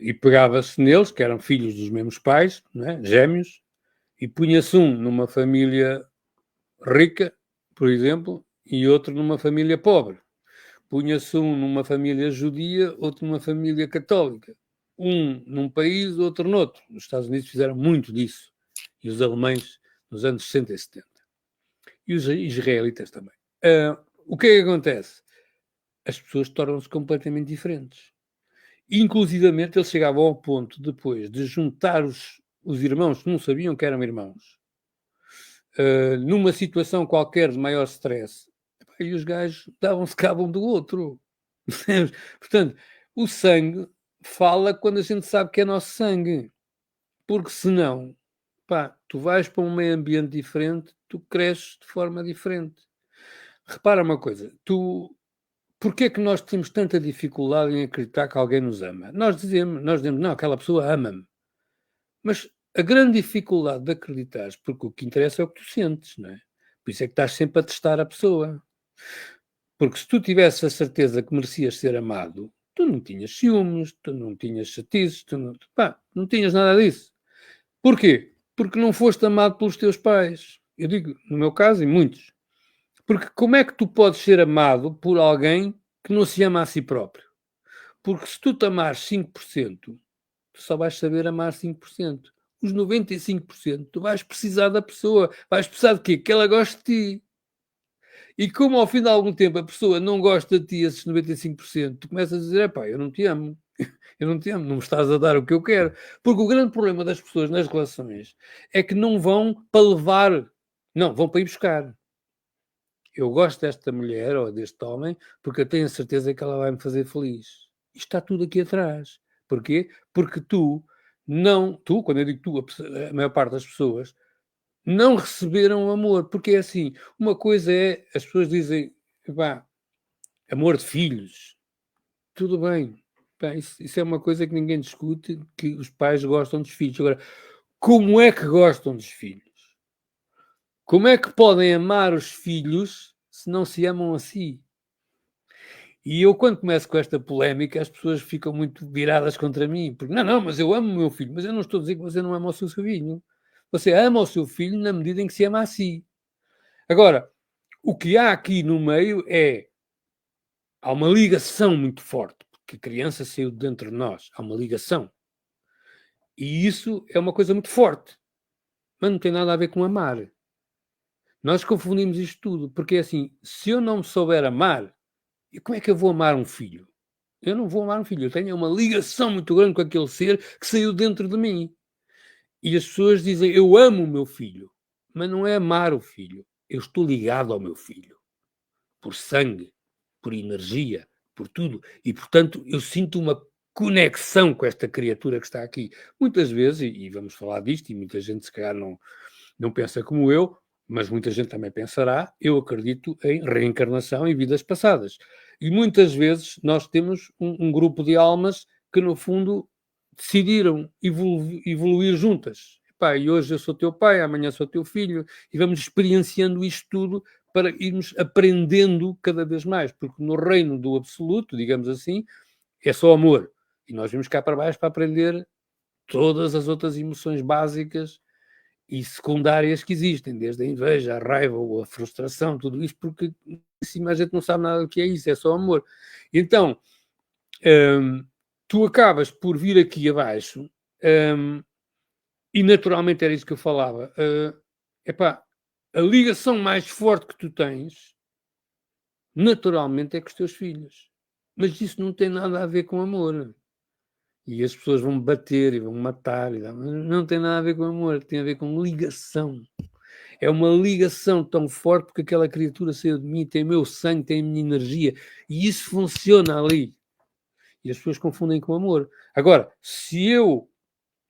e pegava-se neles, que eram filhos dos mesmos pais, não é? Gêmeos, e punha-se um numa família rica, por exemplo, e outro numa família pobre. Punha-se um numa família judia, outro numa família católica. Um num país, outro noutro. Os Estados Unidos fizeram muito disso. E os alemães nos anos 60 e 70. E os israelitas também. O que é que acontece? As pessoas tornam-se completamente diferentes. Inclusivamente, eles chegavam ao ponto, depois de juntar os irmãos que não sabiam que eram irmãos, numa situação qualquer de maior stress, e os gajos davam-se cabo um do outro. Portanto, o sangue fala quando a gente sabe que é nosso sangue. Porque senão, pá, tu vais para um meio ambiente diferente, tu cresces de forma diferente. Repara uma coisa, porquê é que nós temos tanta dificuldade em acreditar que alguém nos ama? Nós dizemos, não, aquela pessoa ama-me. Mas a grande dificuldade de acreditar, porque o que interessa é o que tu sentes, não é? Por isso é que estás sempre a testar a pessoa. Porque se tu tivesse a certeza que merecias ser amado, tu não tinhas ciúmes, tu não tinhas chatices, não tinhas nada disso. Porquê? Porque não foste amado pelos teus pais. Eu digo, no meu caso, e muitos. Porque como é que tu podes ser amado por alguém que não se ama a si próprio? Porque se tu te amares 5%, tu só vais saber amar 5%. Os 95%, tu vais precisar da pessoa. Vais precisar de quê? Que ela goste de ti. E como ao fim de algum tempo a pessoa não gosta de ti, esses 95%, tu começas a dizer, eu não te amo. Eu não te amo, não me estás a dar o que eu quero. Porque o grande problema das pessoas nas relações é que não vão para levar, não, vão para ir buscar. Eu gosto desta mulher ou deste homem porque eu tenho a certeza que ela vai me fazer feliz. Isto está tudo aqui atrás. Porquê? Porque tu, quando eu digo tu, a maior parte das pessoas, não receberam amor. Porque é assim, uma coisa é, as pessoas dizem, amor de filhos. Tudo bem. Isso é uma coisa que ninguém discute, que os pais gostam dos filhos. Agora, como é que gostam dos filhos? Como é que podem amar os filhos se não se amam a si? E eu, quando começo com esta polémica, as pessoas ficam muito viradas contra mim. Porque, não, mas eu amo o meu filho. Mas eu não estou a dizer que você não ama o seu filho. Você ama o seu filho na medida em que se ama a si. Agora, o que há aqui no meio há uma ligação muito forte. Porque a criança saiu de dentro de nós. Há uma ligação. E isso é uma coisa muito forte. Mas não tem nada a ver com amar. Nós confundimos isto tudo. Porque é assim, se eu não me souber amar, como é que eu vou amar um filho? Eu não vou amar um filho. Eu tenho uma ligação muito grande com aquele ser que saiu dentro de mim. E as pessoas dizem, eu amo o meu filho. Mas não é amar o filho. Eu estou ligado ao meu filho. Por sangue, por energia, por tudo. E, portanto, eu sinto uma conexão com esta criatura que está aqui. Muitas vezes, e vamos falar disto, e muita gente se calhar não pensa como eu, mas muita gente também pensará, eu acredito em reencarnação e vidas passadas. E muitas vezes nós temos um grupo de almas que, no fundo, decidiram evoluir juntas. E hoje eu sou teu pai, amanhã sou teu filho, e vamos experienciando isto tudo para irmos aprendendo cada vez mais, porque no reino do absoluto, digamos assim, é só amor. E nós vimos cá para baixo para aprender todas as outras emoções básicas e secundárias que existem, desde a inveja, a raiva ou a frustração, tudo isso, porque assim a gente não sabe nada do que é isso, é só amor. Então, tu acabas por vir aqui abaixo e naturalmente era isso que eu falava. A ligação mais forte que tu tens, naturalmente, é com os teus filhos. Mas isso não tem nada a ver com amor. E as pessoas vão bater e vão matar. Não tem nada a ver com amor, tem a ver com ligação. É uma ligação tão forte porque aquela criatura saiu de mim, tem o meu sangue, tem a minha energia. E isso funciona ali. E as pessoas confundem com amor. Agora, se eu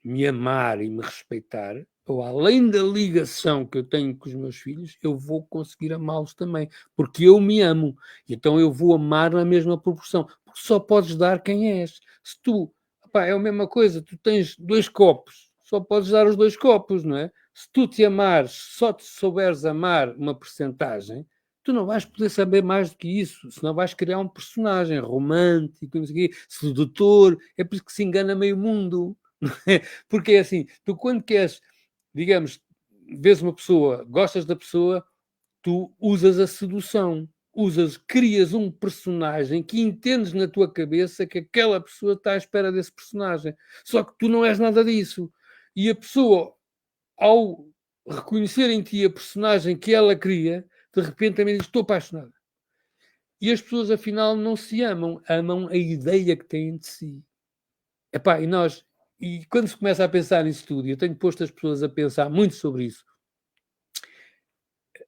me amar e me respeitar, ou além da ligação que eu tenho com os meus filhos, eu vou conseguir amá-los também, porque eu me amo. Então eu vou amar na mesma proporção, porque só podes dar quem és. Se tu, é a mesma coisa, tu tens 2 copos, só podes dar os 2 copos, não é? Se tu te amares, só te souberes amar uma percentagem, tu não vais poder saber mais do que isso, senão vais criar um personagem romântico, não sei o quê, sedutor, é por isso que se engana meio mundo. Porque é assim, tu quando queres, digamos, vês uma pessoa, gostas da pessoa, tu usas a sedução, crias um personagem que entendes na tua cabeça que aquela pessoa está à espera desse personagem. Só que tu não és nada disso. E a pessoa, ao reconhecer em ti a personagem que ela cria, de repente também diz, estou apaixonada. E as pessoas, afinal, não se amam a ideia que têm de si. E quando se começa a pensar nisso tudo, eu tenho posto as pessoas a pensar muito sobre isso,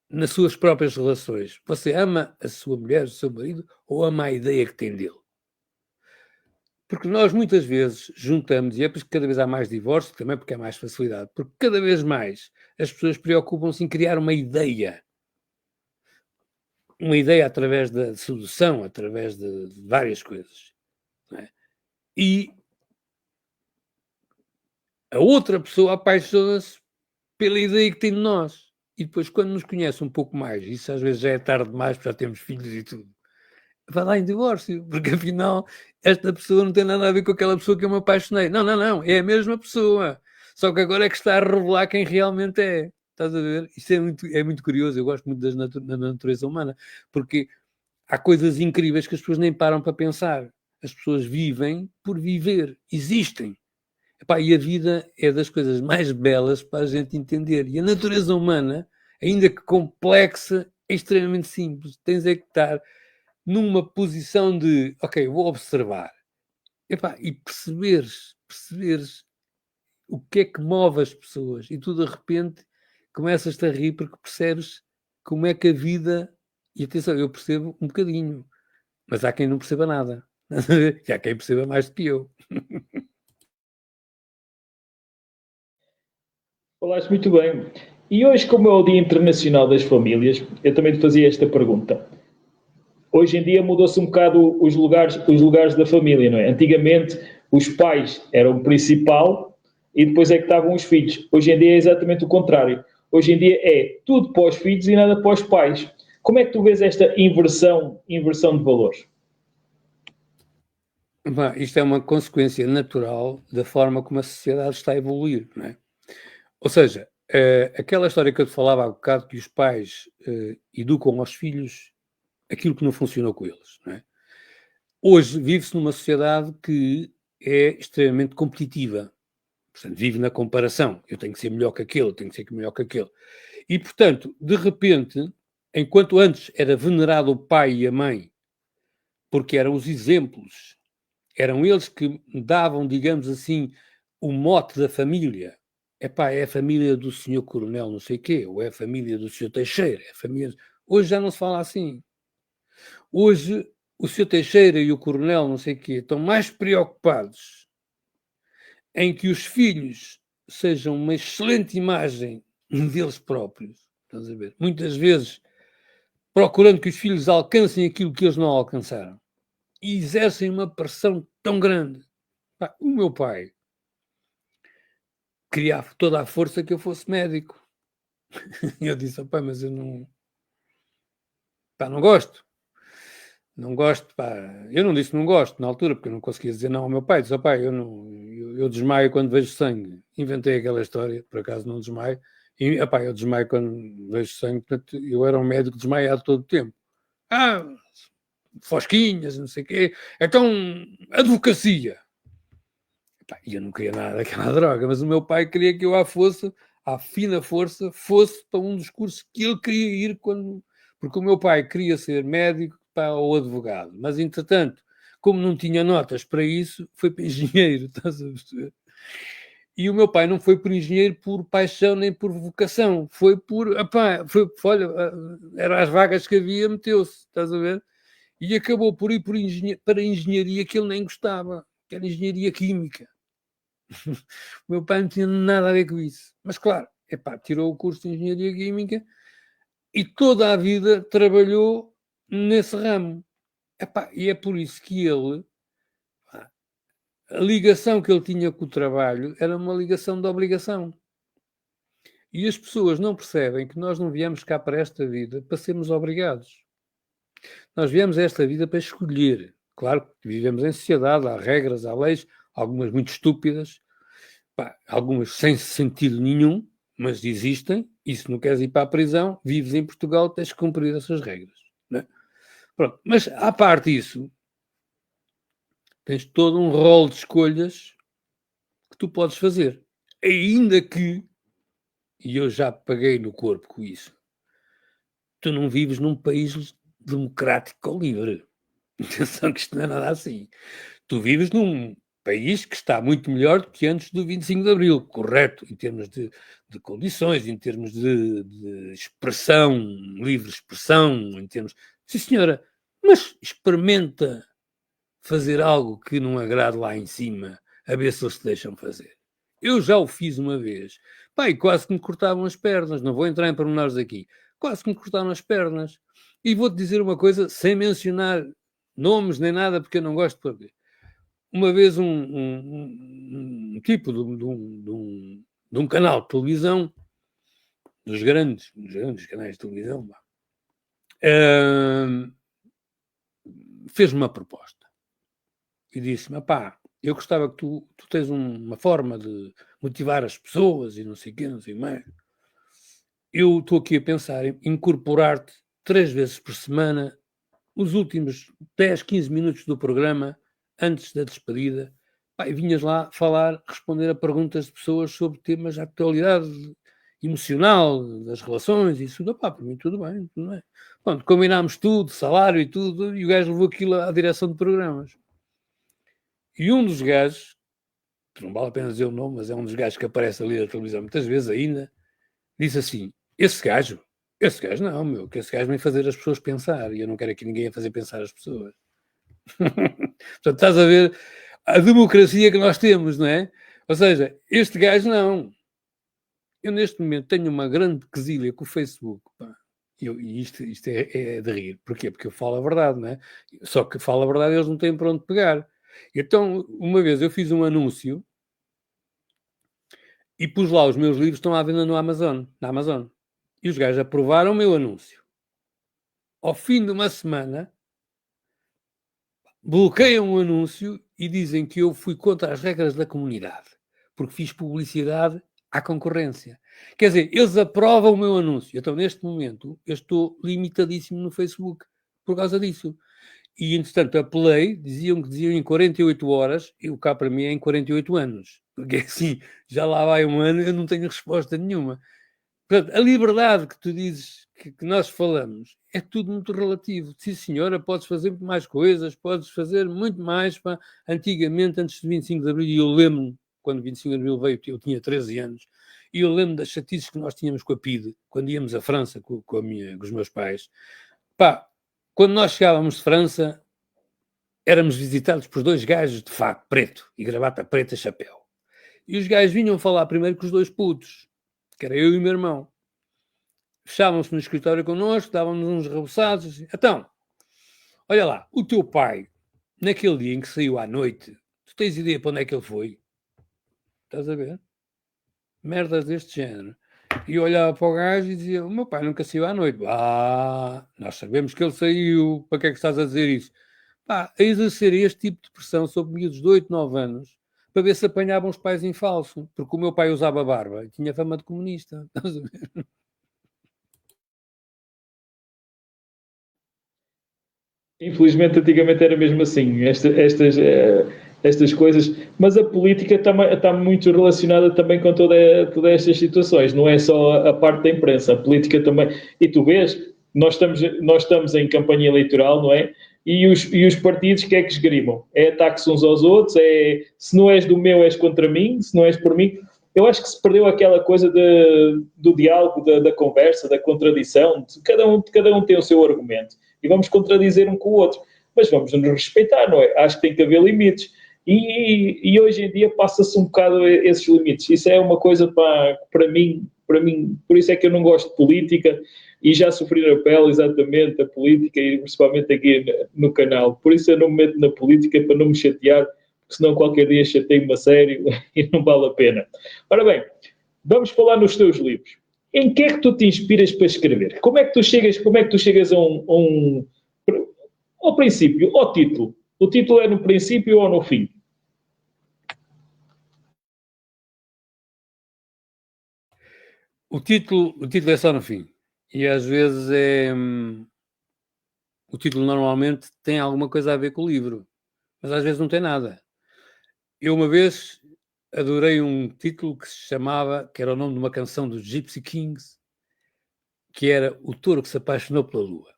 nas suas próprias relações. Você ama a sua mulher, o seu marido, ou ama a ideia que tem dele? Porque nós muitas vezes juntamos, e é por isso que cada vez há mais divórcio, também porque é mais facilidade, porque cada vez mais as pessoas preocupam-se em criar uma ideia através da sedução, através de várias coisas. Não é? E a outra pessoa apaixona-se pela ideia que tem de nós. E depois, quando nos conhece um pouco mais, isso às vezes já é tarde demais, porque já temos filhos e tudo, vai lá em divórcio, porque afinal esta pessoa não tem nada a ver com aquela pessoa que eu me apaixonei. Não, é a mesma pessoa. Só que agora é que está a revelar quem realmente é. Estás a ver? Isso é muito curioso. Eu gosto muito da natureza humana, porque há coisas incríveis que as pessoas nem param para pensar. As pessoas vivem por viver, existem. E a vida é das coisas mais belas para a gente entender. E a natureza humana, ainda que complexa, é extremamente simples. Tens é que estar numa posição de, ok, vou observar. E perceberes o que é que move as pessoas. E tu, de repente, começas-te a rir porque percebes como é que a vida... E atenção, eu percebo um bocadinho. Mas há quem não perceba nada. E há quem perceba mais do que eu. Falaste muito bem. E hoje, como é o Dia Internacional das Famílias, eu também te fazia esta pergunta. Hoje em dia mudou-se um bocado os lugares da família, não é? Antigamente os pais eram o principal e depois é que estavam os filhos. Hoje em dia é exatamente o contrário. Hoje em dia é tudo para os filhos e nada para os pais. Como é que tu vês esta inversão de valores? Isto é uma consequência natural da forma como a sociedade está a evoluir, não é? Ou seja, aquela história que eu te falava há bocado, que os pais educam aos filhos aquilo que não funcionou com eles, não é? Hoje vive-se numa sociedade que é extremamente competitiva. Portanto, vive na comparação. Eu tenho que ser melhor que aquele, tenho que ser melhor que aquele. E, portanto, de repente, enquanto antes era venerado o pai e a mãe, porque eram os exemplos, eram eles que davam, digamos assim, o mote da família. É a família do senhor coronel não sei quê, ou é a família do senhor Teixeira. É a família... Hoje já não se fala assim. Hoje o senhor Teixeira e o coronel não sei quê estão mais preocupados em que os filhos sejam uma excelente imagem deles próprios. Estás a ver? Muitas vezes procurando que os filhos alcancem aquilo que eles não alcançaram. E exercem uma pressão tão grande. O meu pai queria toda a força que eu fosse médico. E eu disse, pai, mas eu não gosto. Não gosto, Eu não disse não gosto na altura, porque eu não conseguia dizer não ao meu pai. Disse, pai, eu desmaio quando vejo sangue. Inventei aquela história, por acaso não desmaio. E, eu desmaio quando vejo sangue. Portanto, eu era um médico desmaiado todo o tempo. Fosquinhas, não sei o quê. Então, advocacia. E eu não queria nada daquela droga, mas o meu pai queria que eu à fina força, fosse para um dos cursos que ele queria ir porque o meu pai queria ser médico ou advogado, mas entretanto, como não tinha notas para isso, foi para engenheiro, estás a perceber? E o meu pai não foi por engenheiro por paixão nem por vocação, foi olha, eram as vagas que havia, meteu-se, estás a ver? e acabou por ir para a engenharia que ele nem gostava, que era engenharia química. O meu pai não tinha nada a ver com isso. Mas claro, tirou o curso de engenharia química e toda a vida trabalhou nesse ramo. E é por isso que ele, a ligação que ele tinha com o trabalho era uma ligação de obrigação. E as pessoas não percebem que nós não viemos cá para esta vida para sermos obrigados. Nós viemos a esta vida para escolher. Claro que vivemos em sociedade, há regras, há leis, algumas muito estúpidas, algumas sem sentido nenhum, mas existem, e se não queres ir para a prisão, vives em Portugal, tens que cumprir essas regras. Não é? Pronto. Mas, à parte disso, tens todo um rol de escolhas que tu podes fazer. Ainda que, e eu já paguei no corpo com isso, tu não vives num país democrático ou livre. Atenção que isto não é nada assim. Tu vives num país que está muito melhor do que antes do 25 de Abril, correto, em termos de condições, em termos de expressão, livre expressão, em termos... Sim, senhora, mas experimenta fazer algo que não agrade lá em cima, a ver se eles te deixam fazer. Eu já o fiz uma vez. E quase que me cortavam as pernas, não vou entrar em pormenores aqui, quase que me cortaram as pernas. E vou-te dizer uma coisa, sem mencionar nomes nem nada, porque eu não gosto de saber. Uma vez um tipo de um canal de televisão, dos grandes canais de televisão, fez-me uma proposta e disse-me, eu gostava que tu tens uma forma de motivar as pessoas e não sei o quê, não sei mais. Eu estou aqui a pensar em incorporar-te 3 vezes por semana os últimos 10, 15 minutos do programa antes da despedida, e vinhas lá falar, responder a perguntas de pessoas sobre temas de atualidade emocional, das relações e isso. Para mim tudo bem, tudo bem. Pronto, combinámos tudo, salário e tudo, e o gajo levou aquilo à direção de programas. E um dos gajos, que não vale a pena dizer o nome, mas é um dos gajos que aparece ali na televisão muitas vezes ainda, disse assim, esse gajo não, meu, que esse gajo vem fazer as pessoas pensar, e eu não quero aqui ninguém a fazer pensar as pessoas. Portanto, estás a ver a democracia que nós temos, não é? Ou seja, este gajo não. Eu neste momento tenho uma grande quesilha com o Facebook, e isto é de rir. Porquê? Porque eu falo a verdade, não é? Só que falo a verdade e eles não têm para onde pegar. Então, uma vez eu fiz um anúncio e pus lá os meus livros estão à venda na Amazon. E os gajos aprovaram o meu anúncio. Ao fim de uma semana, bloqueiam o anúncio e dizem que eu fui contra as regras da comunidade, porque fiz publicidade à concorrência. Quer dizer, eles aprovam o meu anúncio. Então, neste momento, eu estou limitadíssimo no Facebook por causa disso. E, entretanto, apelei, diziam em 48 horas, e o cá para mim é em 48 anos. Porque assim, já lá vai um ano, eu não tenho resposta nenhuma. Portanto, a liberdade que tu dizes, que nós falamos, é tudo muito relativo. Sim, senhora, podes fazer muito mais coisas, podes fazer muito mais. Antigamente, antes de 25 de Abril, e eu lembro-me, quando 25 de Abril veio, eu tinha 13 anos, e eu lembro das chatices que nós tínhamos com a PIDE, quando íamos à França com os meus pais. Quando nós chegávamos de França, éramos visitados por 2 gajos de fato preto e gravata preta, chapéu. E os gajos vinham falar primeiro com os 2 putos, que era eu e o meu irmão. Fechavam-se no escritório connosco, davam-nos uns rebuçados, assim, então, olha lá, o teu pai, naquele dia em que saiu à noite, tu tens ideia para onde é que ele foi? Estás a ver? Merdas deste género. E eu olhava para o gajo e dizia, o meu pai nunca saiu à noite. Nós sabemos que ele saiu, para que é que estás a dizer isso? A exercer este tipo de pressão sobre miúdos de 8, 9 anos, para ver se apanhavam os pais em falso, porque o meu pai usava barba e tinha fama de comunista. Estás a ver? Infelizmente, antigamente era mesmo assim, estas coisas, mas a política está muito relacionada também com todas estas situações, não é só a parte da imprensa, a política também. E tu vês, nós estamos em campanha eleitoral, não é? E os partidos, que é que esgrimam? É ataques uns aos outros, se não és do meu, és contra mim, se não és por mim. Eu acho que se perdeu aquela coisa do diálogo, da conversa, da contradição, cada um tem o seu argumento e vamos contradizer um com o outro. mas vamos nos respeitar, não é? Acho que tem que haver limites. E hoje em dia passa-se um bocado esses limites. Isso é uma coisa para mim, por isso é que eu não gosto de política e já sofri na pele exatamente a política e principalmente aqui no canal. Por isso eu não me meto na política para não me chatear, porque senão qualquer dia chatei-me a sério e não vale a pena. Ora bem, vamos falar nos teus livros. Em que é que tu te inspiras para escrever? Como é que tu chegas ao princípio, ao título? O título é no princípio ou no fim? O título é só no fim. E às vezes o título normalmente tem alguma coisa a ver com o livro, mas às vezes não tem nada. Eu uma vez adorei um título que se chamava, que era o nome de uma canção dos Gypsy Kings, que era O Touro que se apaixonou pela Lua.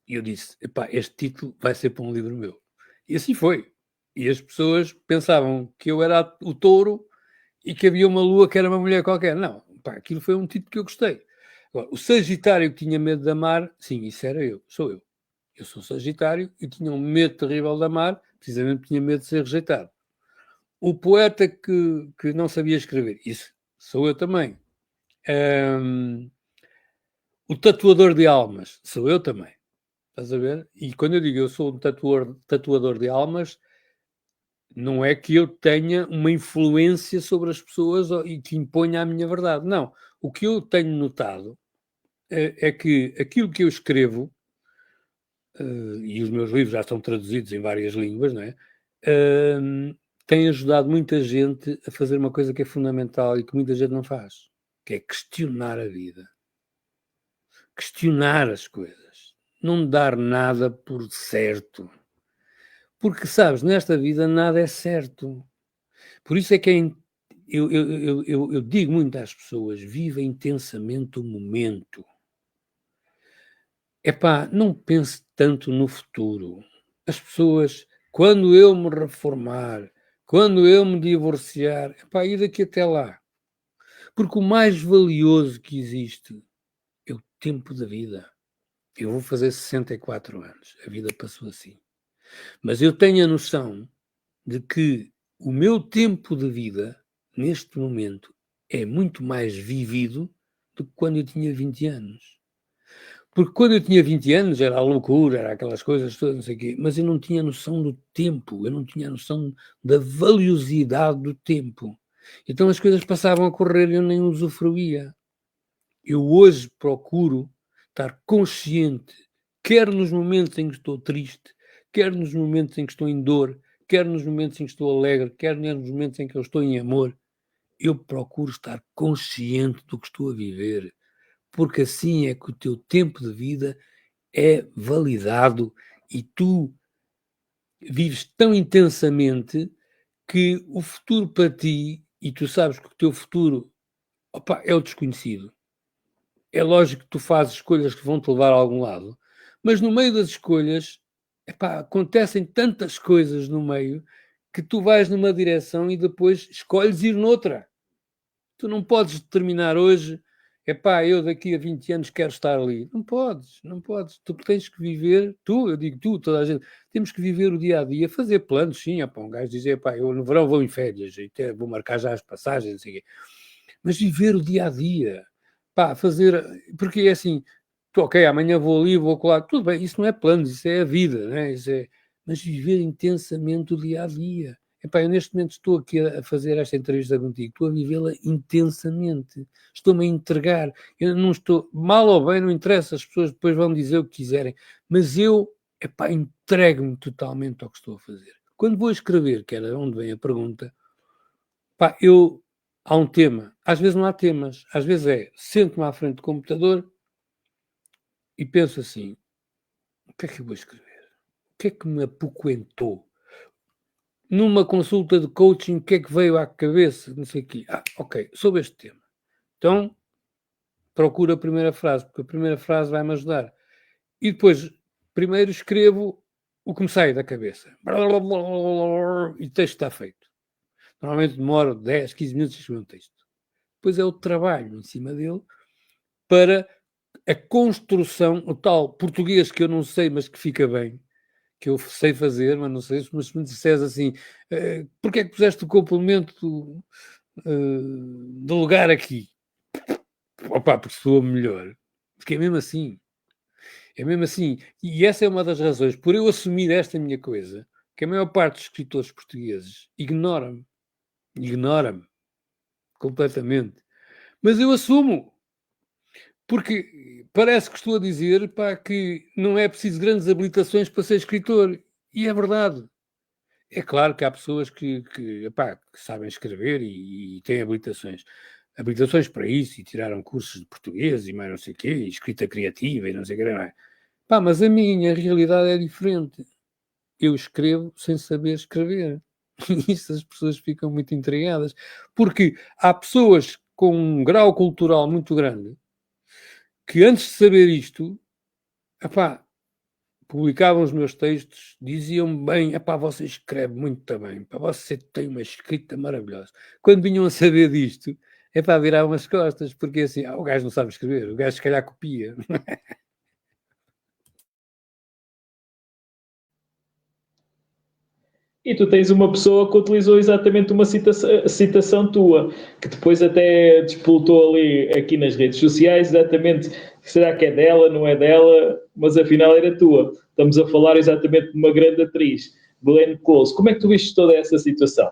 E eu disse, epá, este título vai ser para um livro meu. E assim foi. E as pessoas pensavam que eu era o touro e que havia uma lua que era uma mulher qualquer. Não, pá, aquilo foi um título que eu gostei. Agora, o Sagitário que tinha medo de amar, sim, isso era eu, sou eu. Eu sou Sagitário e tinha um medo terrível de amar, precisamente porque tinha medo de ser rejeitado. O poeta que não sabia escrever, isso sou eu também. O tatuador de almas, sou eu também. Estás a ver? E quando eu digo eu sou um tatuador de almas, não é que eu tenha uma influência sobre as pessoas e que imponha a minha verdade. Não. O que eu tenho notado é que aquilo que eu escrevo, e os meus livros já estão traduzidos em várias línguas, não é? Tem ajudado muita gente a fazer uma coisa que é fundamental e que muita gente não faz, que é questionar a vida. Questionar as coisas. Não dar nada por certo. Porque, sabes, nesta vida nada é certo. Por isso é que eu digo muito às pessoas, viva intensamente o momento. Epá, não pense tanto no futuro. As pessoas, quando eu me reformar, quando eu me divorciar, epá, e daqui até lá. Porque o mais valioso que existe é o tempo da vida. Eu vou fazer 64 anos, a vida passou assim. Mas eu tenho a noção de que o meu tempo de vida, neste momento, é muito mais vivido do que quando eu tinha 20 anos. Porque quando eu tinha 20 anos era a loucura, era aquelas coisas todas, não sei o quê, mas eu não tinha noção do tempo, eu não tinha noção da valiosidade do tempo. Então as coisas passavam a correr e eu nem usufruía. Eu hoje procuro estar consciente, quer nos momentos em que estou triste, quer nos momentos em que estou em dor, quer nos momentos em que estou alegre, quer nos momentos em que eu estou em amor, eu procuro estar consciente do que estou a viver, porque assim é que o teu tempo de vida é validado e tu vives tão intensamente que o futuro para ti, e tu sabes que o teu futuro, opa, é o desconhecido. É lógico que tu fazes escolhas que vão te levar a algum lado, mas no meio das escolhas, epá, acontecem tantas coisas no meio que tu vais numa direção e depois escolhes ir noutra. Tu não podes determinar hoje, epá, eu daqui a 20 anos quero estar ali. Não podes, não podes. Tu tens que viver, eu digo tu, toda a gente, temos que viver o dia a dia, fazer planos, sim, epá, um gajo dizer, epá, eu no verão vou em férias, e até vou marcar já as passagens, não sei o quê. Mas viver o dia a dia, pá, fazer, porque é assim, ok, amanhã vou ali, vou colar, tudo bem, isso não é planos, isso é a vida, né? Isso é, mas viver intensamente o dia a dia. Epá, eu neste momento estou aqui a fazer esta entrevista contigo, estou a vivê-la intensamente, estou-me a entregar, eu não estou, mal ou bem, não interessa, as pessoas depois vão dizer o que quiserem, mas eu, epá, entrego-me totalmente ao que estou a fazer. Quando vou escrever, que era onde vem a pergunta, pá, há um tema, às vezes não há temas, às vezes sento-me à frente do computador e penso assim, o que é que eu vou escrever? O que é que me apoquentou? Numa consulta de coaching, o que é que veio à cabeça? Não sei o quê. Ok, sobre este tema. Então, procuro a primeira frase, porque a primeira frase vai-me ajudar. E depois, primeiro escrevo o que me sai da cabeça. E o texto está feito. Normalmente demora 10, 15 minutos a escrever um texto. Depois é o trabalho em cima dele para a construção, o tal português que eu não sei, mas que fica bem, que eu sei fazer, mas não sei, mas se me disseres assim, porque é que puseste o complemento de lugar aqui? Opa, porque soa melhor. Porque é mesmo assim. É mesmo assim. E essa é uma das razões, por eu assumir esta minha coisa, que a maior parte dos escritores portugueses ignora-me. Ignora-me. Completamente. Mas eu assumo. Porque parece que estou a dizer, pá, que não é preciso grandes habilitações para ser escritor. E é verdade. É claro que há pessoas epá, que sabem escrever e têm habilitações para isso, e tiraram cursos de português e mais não sei o quê, e escrita criativa e não sei o quê. Não é? Pá, mas a minha realidade é diferente. Eu escrevo sem saber escrever. E isso as pessoas ficam muito intrigadas. Porque há pessoas com um grau cultural muito grande que antes de saber isto, epá, publicavam os meus textos, diziam-me bem, epá, você escreve muito bem, pá, você tem uma escrita maravilhosa. Quando vinham a saber disto, epá, viravam as costas, porque assim, o gajo não sabe escrever, o gajo se calhar copia. E tu tens uma pessoa que utilizou exatamente uma citação tua, que depois até despoltou ali aqui nas redes sociais, exatamente, será que é dela, não é dela, mas afinal era tua. Estamos a falar exatamente de uma grande atriz, Glenn Close. Como é que tu viste toda essa situação?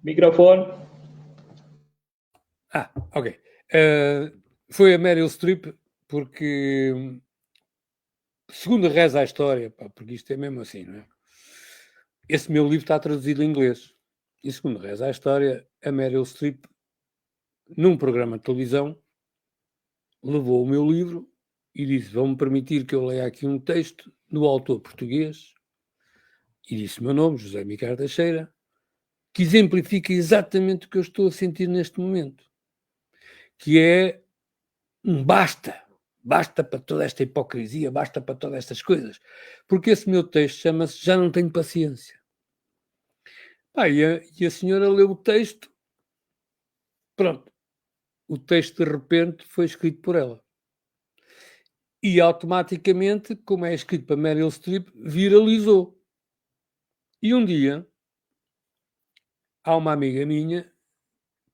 Microfone. Ok. Foi a Meryl Streep, porque, segundo reza a história, pá, porque isto é mesmo assim, não é? Esse meu livro está traduzido em inglês. E segundo reza a história, a Meryl Streep, num programa de televisão, levou o meu livro e disse: vão-me permitir que eu leia aqui um texto do autor português, e disse o meu nome, José Miguel Teixeira, que exemplifica exatamente o que eu estou a sentir neste momento, que é um basta. Basta para toda esta hipocrisia, basta para todas estas coisas. Porque esse meu texto chama-se Já Não Tenho Paciência. E a senhora leu o texto, pronto. O texto, de repente, foi escrito por ela. E automaticamente, como é escrito para Meryl Streep, viralizou. E um dia, há uma amiga minha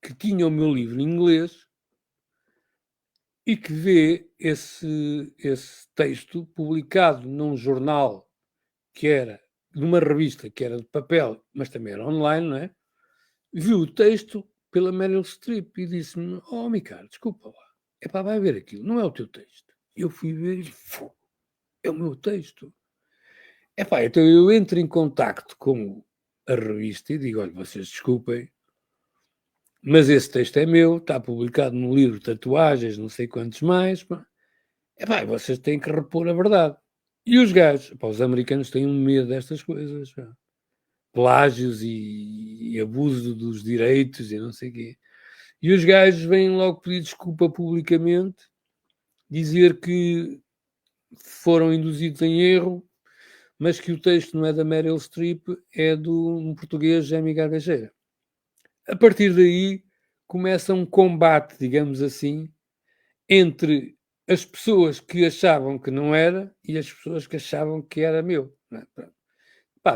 que tinha o meu livro em inglês e que vê esse texto publicado num jornal que era, numa revista que era de papel, mas também era online, não é? Viu o texto pela Meryl Streep e disse-me: oh, Micar, desculpa lá, é para vai ver aquilo, não é o teu texto. Eu fui ver e é o meu texto. Então eu entro em contacto com a revista e digo: olha, vocês desculpem, mas esse texto é meu, está publicado no livro Tatuagens, não sei quantos mais. Vocês têm que repor a verdade. E os gajos, os americanos têm um medo destas coisas. Plágios e abuso dos direitos e não sei o quê. E os gajos vêm logo pedir desculpa publicamente, dizer que foram induzidos em erro, mas que o texto não é da Meryl Streep, é do um português, Jaime Gargacheira. A partir daí começa um combate, digamos assim, entre as pessoas que achavam que não era e as pessoas que achavam que era meu.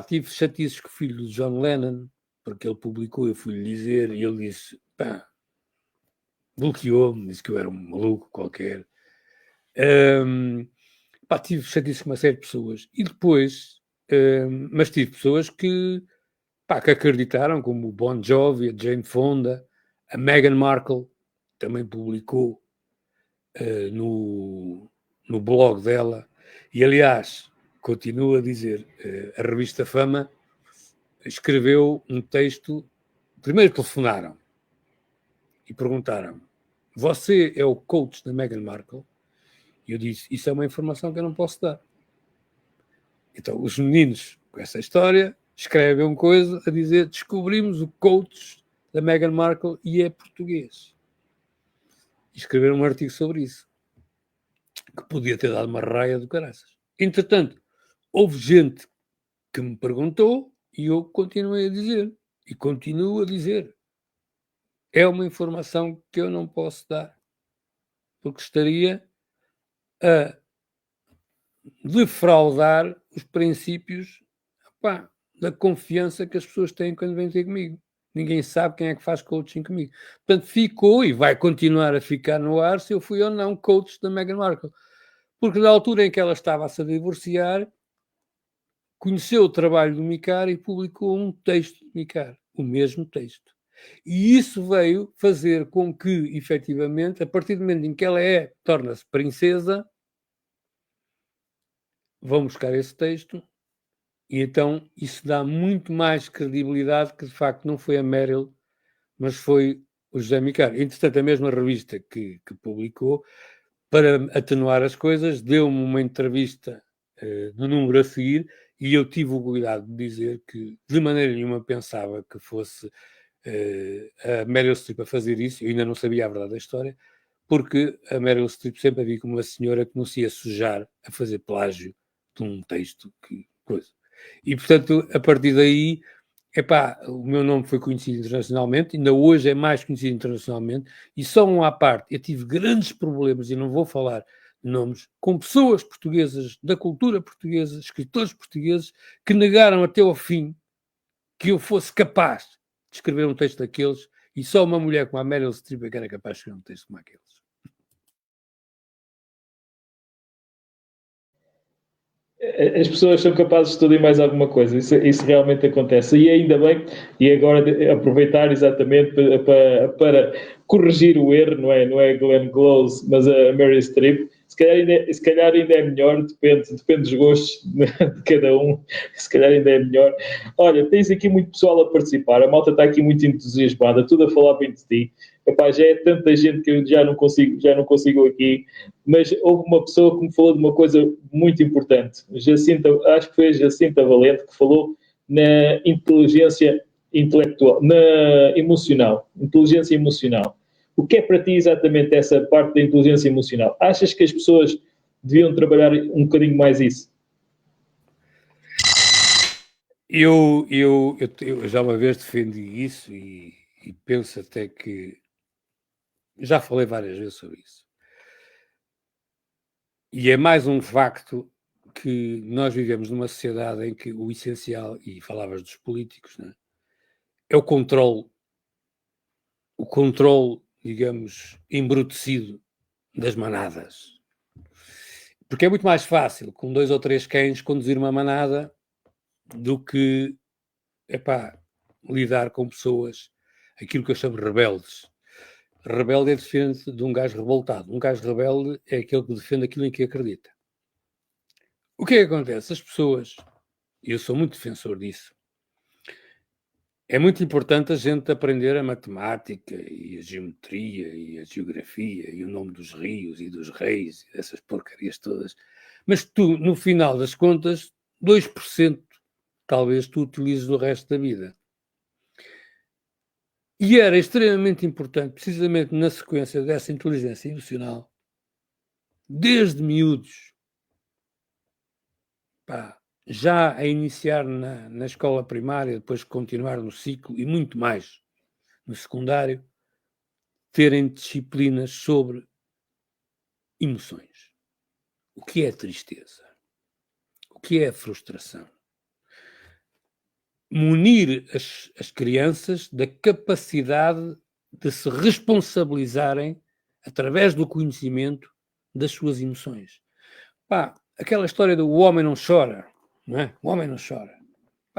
Tive chatices com o filho do John Lennon, porque ele publicou, eu fui-lhe dizer, e ele disse, bloqueou-me, disse que eu era um maluco qualquer. Tive chatices com uma série de pessoas. E depois, mas tive pessoas que acreditaram, como o Bon Jovi, a Jane Fonda, a Meghan Markle, também publicou no blog dela. E, aliás, continuo a dizer, a revista Fama escreveu um texto. Primeiro telefonaram e perguntaram: você é o coach da Meghan Markle? E eu disse: isso é uma informação que eu não posso dar. Então, os meninos, com essa história, escrevem uma coisa a dizer: descobrimos o coach da Meghan Markle e é português. E escreveram um artigo sobre isso, que podia ter dado uma raia do caraças. Entretanto, houve gente que me perguntou e eu continuei a dizer. E continuo a dizer. é uma informação que eu não posso dar, porque estaria a defraudar os princípios, pá, da confiança que as pessoas têm quando vêm ter comigo. Ninguém sabe quem é que faz coaching comigo. Portanto, ficou e vai continuar a ficar no ar se eu fui ou não coach da Meghan Markle. Porque na altura em que ela estava a se divorciar, conheceu o trabalho do Micar e publicou um texto do Micar, o mesmo texto. E isso veio fazer com que, efetivamente, a partir do momento em que ela torna-se princesa, vão buscar esse texto e então isso dá muito mais credibilidade que, de facto, não foi a Meryl, mas foi o José Micar. Entretanto, a mesma revista que publicou, para atenuar as coisas, deu-me uma entrevista no número a seguir e eu tive o cuidado de dizer que de maneira nenhuma pensava que fosse a Meryl Streep a fazer isso. Eu ainda não sabia a verdade da história, porque a Meryl Streep sempre a vi como uma senhora que não se ia sujar a fazer plágio de um texto que coisa. E, portanto, a partir daí, o meu nome foi conhecido internacionalmente, ainda hoje é mais conhecido internacionalmente, e só um à parte, eu tive grandes problemas, e não vou falar de nomes, com pessoas portuguesas, da cultura portuguesa, escritores portugueses, que negaram até ao fim que eu fosse capaz de escrever um texto daqueles, e só uma mulher como a Meryl Streep é que era capaz de escrever um texto como aqueles. As pessoas são capazes de tudo e mais alguma coisa, isso realmente acontece. E ainda bem, e agora aproveitar exatamente para corrigir o erro, não é Glenn Close, mas a Mary Streep. Se calhar ainda é melhor, depende dos gostos de cada um, se calhar ainda é melhor. Olha, tens aqui muito pessoal a participar, a malta está aqui muito entusiasmada, tudo a falar bem de ti. Epá, já é tanta gente que eu já não consigo aqui, mas houve uma pessoa que me falou de uma coisa muito importante. Acho que foi a Jacinta Valente que falou na inteligência intelectual, na emocional, inteligência emocional. O que é para ti exatamente essa parte da inteligência emocional? Achas que as pessoas deviam trabalhar um bocadinho mais isso? Eu já uma vez defendi isso e penso até que já falei várias vezes sobre isso. E é mais um facto que nós vivemos numa sociedade em que o essencial, e falavas dos políticos, não é? É o controle, digamos, embrutecido das manadas. Porque é muito mais fácil, com 2 ou 3 cães, conduzir uma manada do que, lidar com pessoas, aquilo que eu chamo rebeldes. Rebelde é diferente de um gajo revoltado. Um gajo rebelde é aquele que defende aquilo em que acredita. O que é que acontece? As pessoas, e eu sou muito defensor disso, é muito importante a gente aprender a matemática e a geometria e a geografia e o nome dos rios e dos reis e essas porcarias todas. Mas tu, no final das contas, 2% talvez tu utilizes o resto da vida. E era extremamente importante, precisamente na sequência dessa inteligência emocional, desde miúdos, já a iniciar na escola primária, depois continuar no ciclo e muito mais no secundário, terem disciplinas sobre emoções. O que é tristeza? O que é frustração? Munir as crianças da capacidade de se responsabilizarem através do conhecimento das suas emoções. Aquela história do o homem não chora, não é? O homem não chora.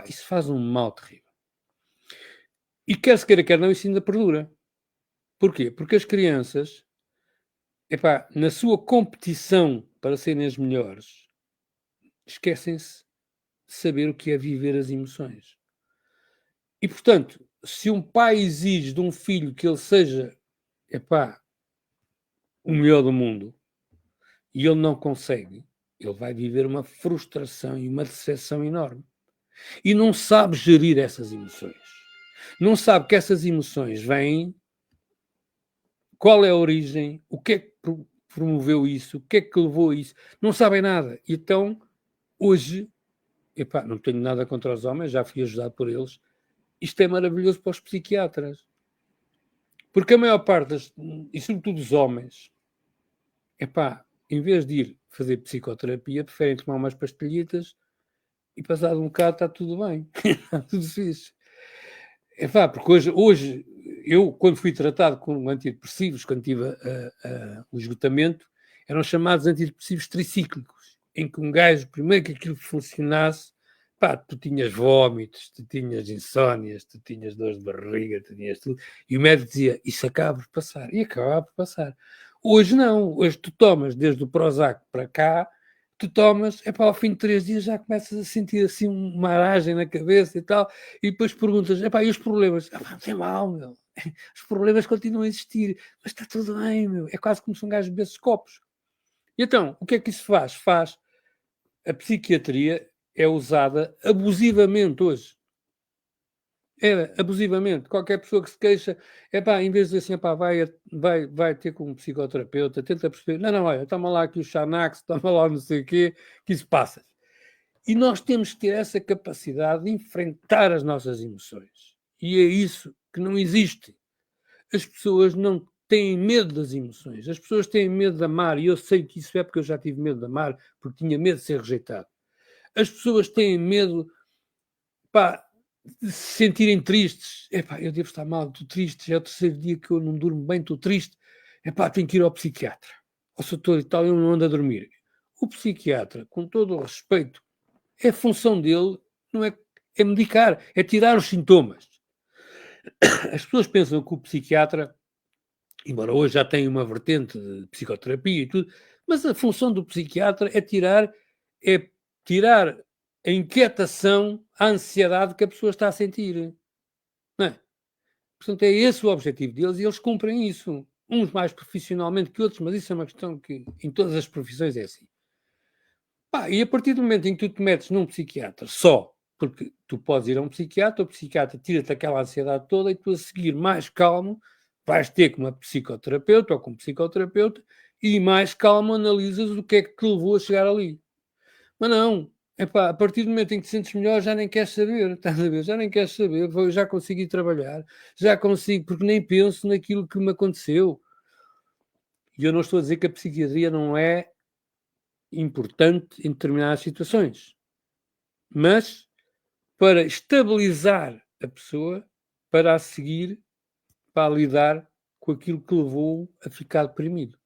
Isso faz um mal terrível. E quer se queira, quer não, isso ainda perdura. Porquê? Porque as crianças, na sua competição para serem as melhores, esquecem-se de saber o que é viver as emoções. E, portanto, se um pai exige de um filho que ele seja, o melhor do mundo, e ele não consegue, ele vai viver uma frustração e uma decepção enorme. E não sabe gerir essas emoções. Não sabe que essas emoções vêm, qual é a origem, o que é que promoveu isso, o que é que levou a isso. Não sabem nada. Então, hoje, não tenho nada contra os homens, já fui ajudado por eles. Isto é maravilhoso para os psiquiatras. Porque a maior parte, e sobretudo os homens, em vez de ir fazer psicoterapia, preferem tomar umas pastilhitas e passado um bocado está tudo bem. Está tudo fixe. Porque hoje, eu, quando fui tratado com antidepressivos, quando tive o esgotamento, eram chamados antidepressivos tricíclicos, em que um gajo, primeiro que aquilo funcionasse, tu tinhas vómitos, tu tinhas insónias, tu tinhas dores de barriga, tu tinhas tudo, e o médico dizia, isso acaba por passar, e acaba por passar. Hoje não, hoje tu tomas desde o Prozac para cá, tu tomas, ao fim de 3 dias já começas a sentir assim uma aragem na cabeça e tal, e depois perguntas, e os problemas? Não tem mal, meu, os problemas continuam a existir, mas está tudo bem, meu, é quase como se um gajo bebesse copos. E então, o que é que isso faz? A psiquiatria é usada abusivamente hoje. Abusivamente. Qualquer pessoa que se queixa, em vez de dizer assim, vai ter com um psicoterapeuta, tenta perceber, não, olha, toma lá aqui o Xanax, toma lá não sei o quê, que isso passa. E nós temos que ter essa capacidade de enfrentar as nossas emoções. E é isso que não existe. As pessoas não têm medo das emoções. As pessoas têm medo de amar, e eu sei que isso é porque eu já tive medo de amar, porque tinha medo de ser rejeitado. As pessoas têm medo, de se sentirem tristes. Eu devo estar mal, estou triste, já é o 3º dia que eu não durmo bem, estou triste. Tenho que ir ao psiquiatra. Ou se eu estou e tal, eu não ando a dormir. O psiquiatra, com todo o respeito, a função dele não é medicar, é tirar os sintomas. As pessoas pensam que o psiquiatra, embora hoje já tenha uma vertente de psicoterapia e tudo, mas a função do psiquiatra é tirar a inquietação, a ansiedade que a pessoa está a sentir. Não é? Portanto, é esse o objetivo deles e eles cumprem isso. Uns mais profissionalmente que outros, mas isso é uma questão que em todas as profissões é assim. E a partir do momento em que tu te metes num psiquiatra só, porque tu podes ir a um psiquiatra, o psiquiatra tira-te aquela ansiedade toda e tu a seguir mais calmo vais ter com uma psicoterapeuta ou com um psicoterapeuta e mais calmo analisas o que é que te levou a chegar ali. Mas não, a partir do momento em que te sentes melhor já nem queres saber, estás a ver? Já nem queres saber, já consegui trabalhar, já consigo, porque nem penso naquilo que me aconteceu. E eu não estou a dizer que a psiquiatria não é importante em determinadas situações, mas para estabilizar a pessoa, para a seguir, para lidar com aquilo que levou a ficar deprimido.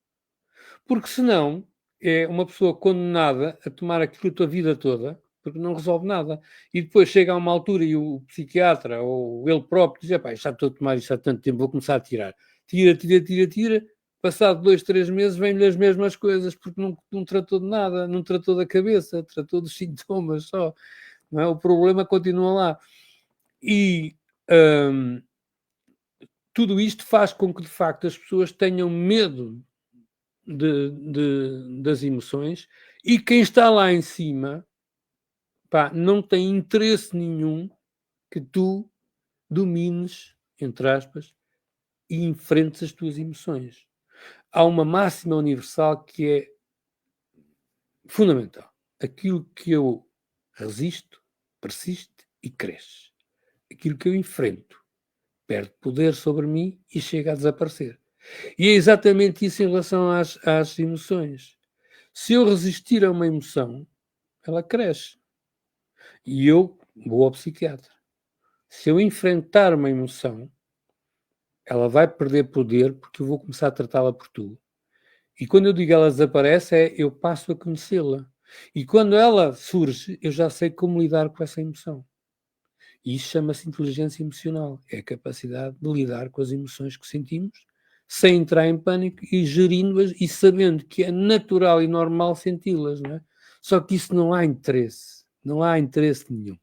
Porque senão é uma pessoa condenada a tomar aquilo a tua vida toda, porque não resolve nada. E depois chega a uma altura e o psiquiatra ou ele próprio diz, já estou a tomar isto há tanto tempo, vou começar a tirar. Tira. Passado 2, 3 meses vêm-lhe as mesmas coisas, porque não tratou de nada, não tratou da cabeça, tratou dos sintomas só. Não é? O problema continua lá. E tudo isto faz com que, de facto, as pessoas tenham medo das emoções e quem está lá em cima não tem interesse nenhum que tu domines, entre aspas, e enfrentes as tuas emoções. Há uma máxima universal que é fundamental. Aquilo que eu resisto, persiste e cresce. Aquilo que eu enfrento perde poder sobre mim e chega a desaparecer. E é exatamente isso em relação às emoções. Se eu resistir a uma emoção, ela cresce. E eu vou ao psiquiatra. Se eu enfrentar uma emoção, ela vai perder poder porque eu vou começar a tratá-la por tu. E quando eu digo ela desaparece, eu passo a conhecê-la. E quando ela surge, eu já sei como lidar com essa emoção. E isso chama-se inteligência emocional. É a capacidade de lidar com as emoções que sentimos, sem entrar em pânico e gerindo-as e sabendo que é natural e normal senti-las, não é? Só que isso não há interesse. Não há interesse nenhum.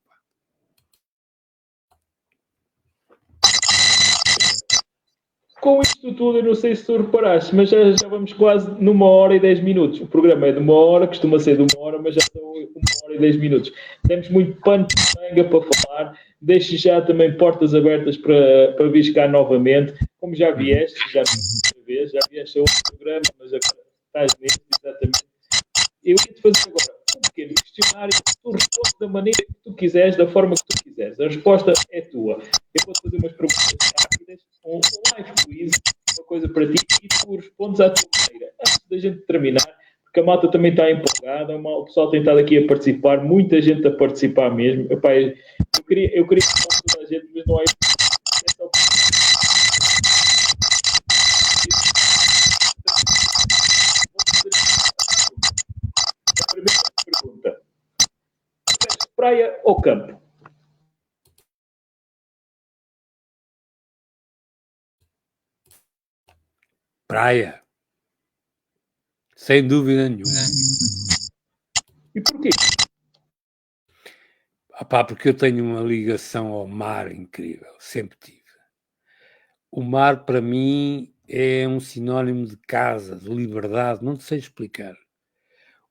Com isto tudo, eu não sei se tu reparaste, mas já vamos quase numa hora e 10 minutos. O programa é de 1 hora, costuma ser de 1 hora, mas já são 1 hora e 10 minutos. Temos muito pano de manga para falar. Deixo já também portas abertas para vir cá novamente. Como já vieste, já vieste a outro programa, mas agora estás neste, exatamente. Eu ia-te fazer agora um pequeno questionário. Tu respondes da maneira que tu quiseres, da forma que tu quiseres. A resposta é tua. Eu vou-te fazer umas perguntas rápidas, um live quiz, para ti e tu respondes à tua maneira. Antes da gente terminar, porque a malta também está empolgada, o pessoal tem estado aqui a participar, muita gente a participar mesmo. Epá, eu queria falar com toda a gente, mas não é só... A primeira pergunta: praia ou campo? Praia. Sem dúvida nenhuma. E porquê? Porque eu tenho uma ligação ao mar incrível. Sempre tive. O mar, para mim, é um sinónimo de casa, de liberdade. Não te sei explicar.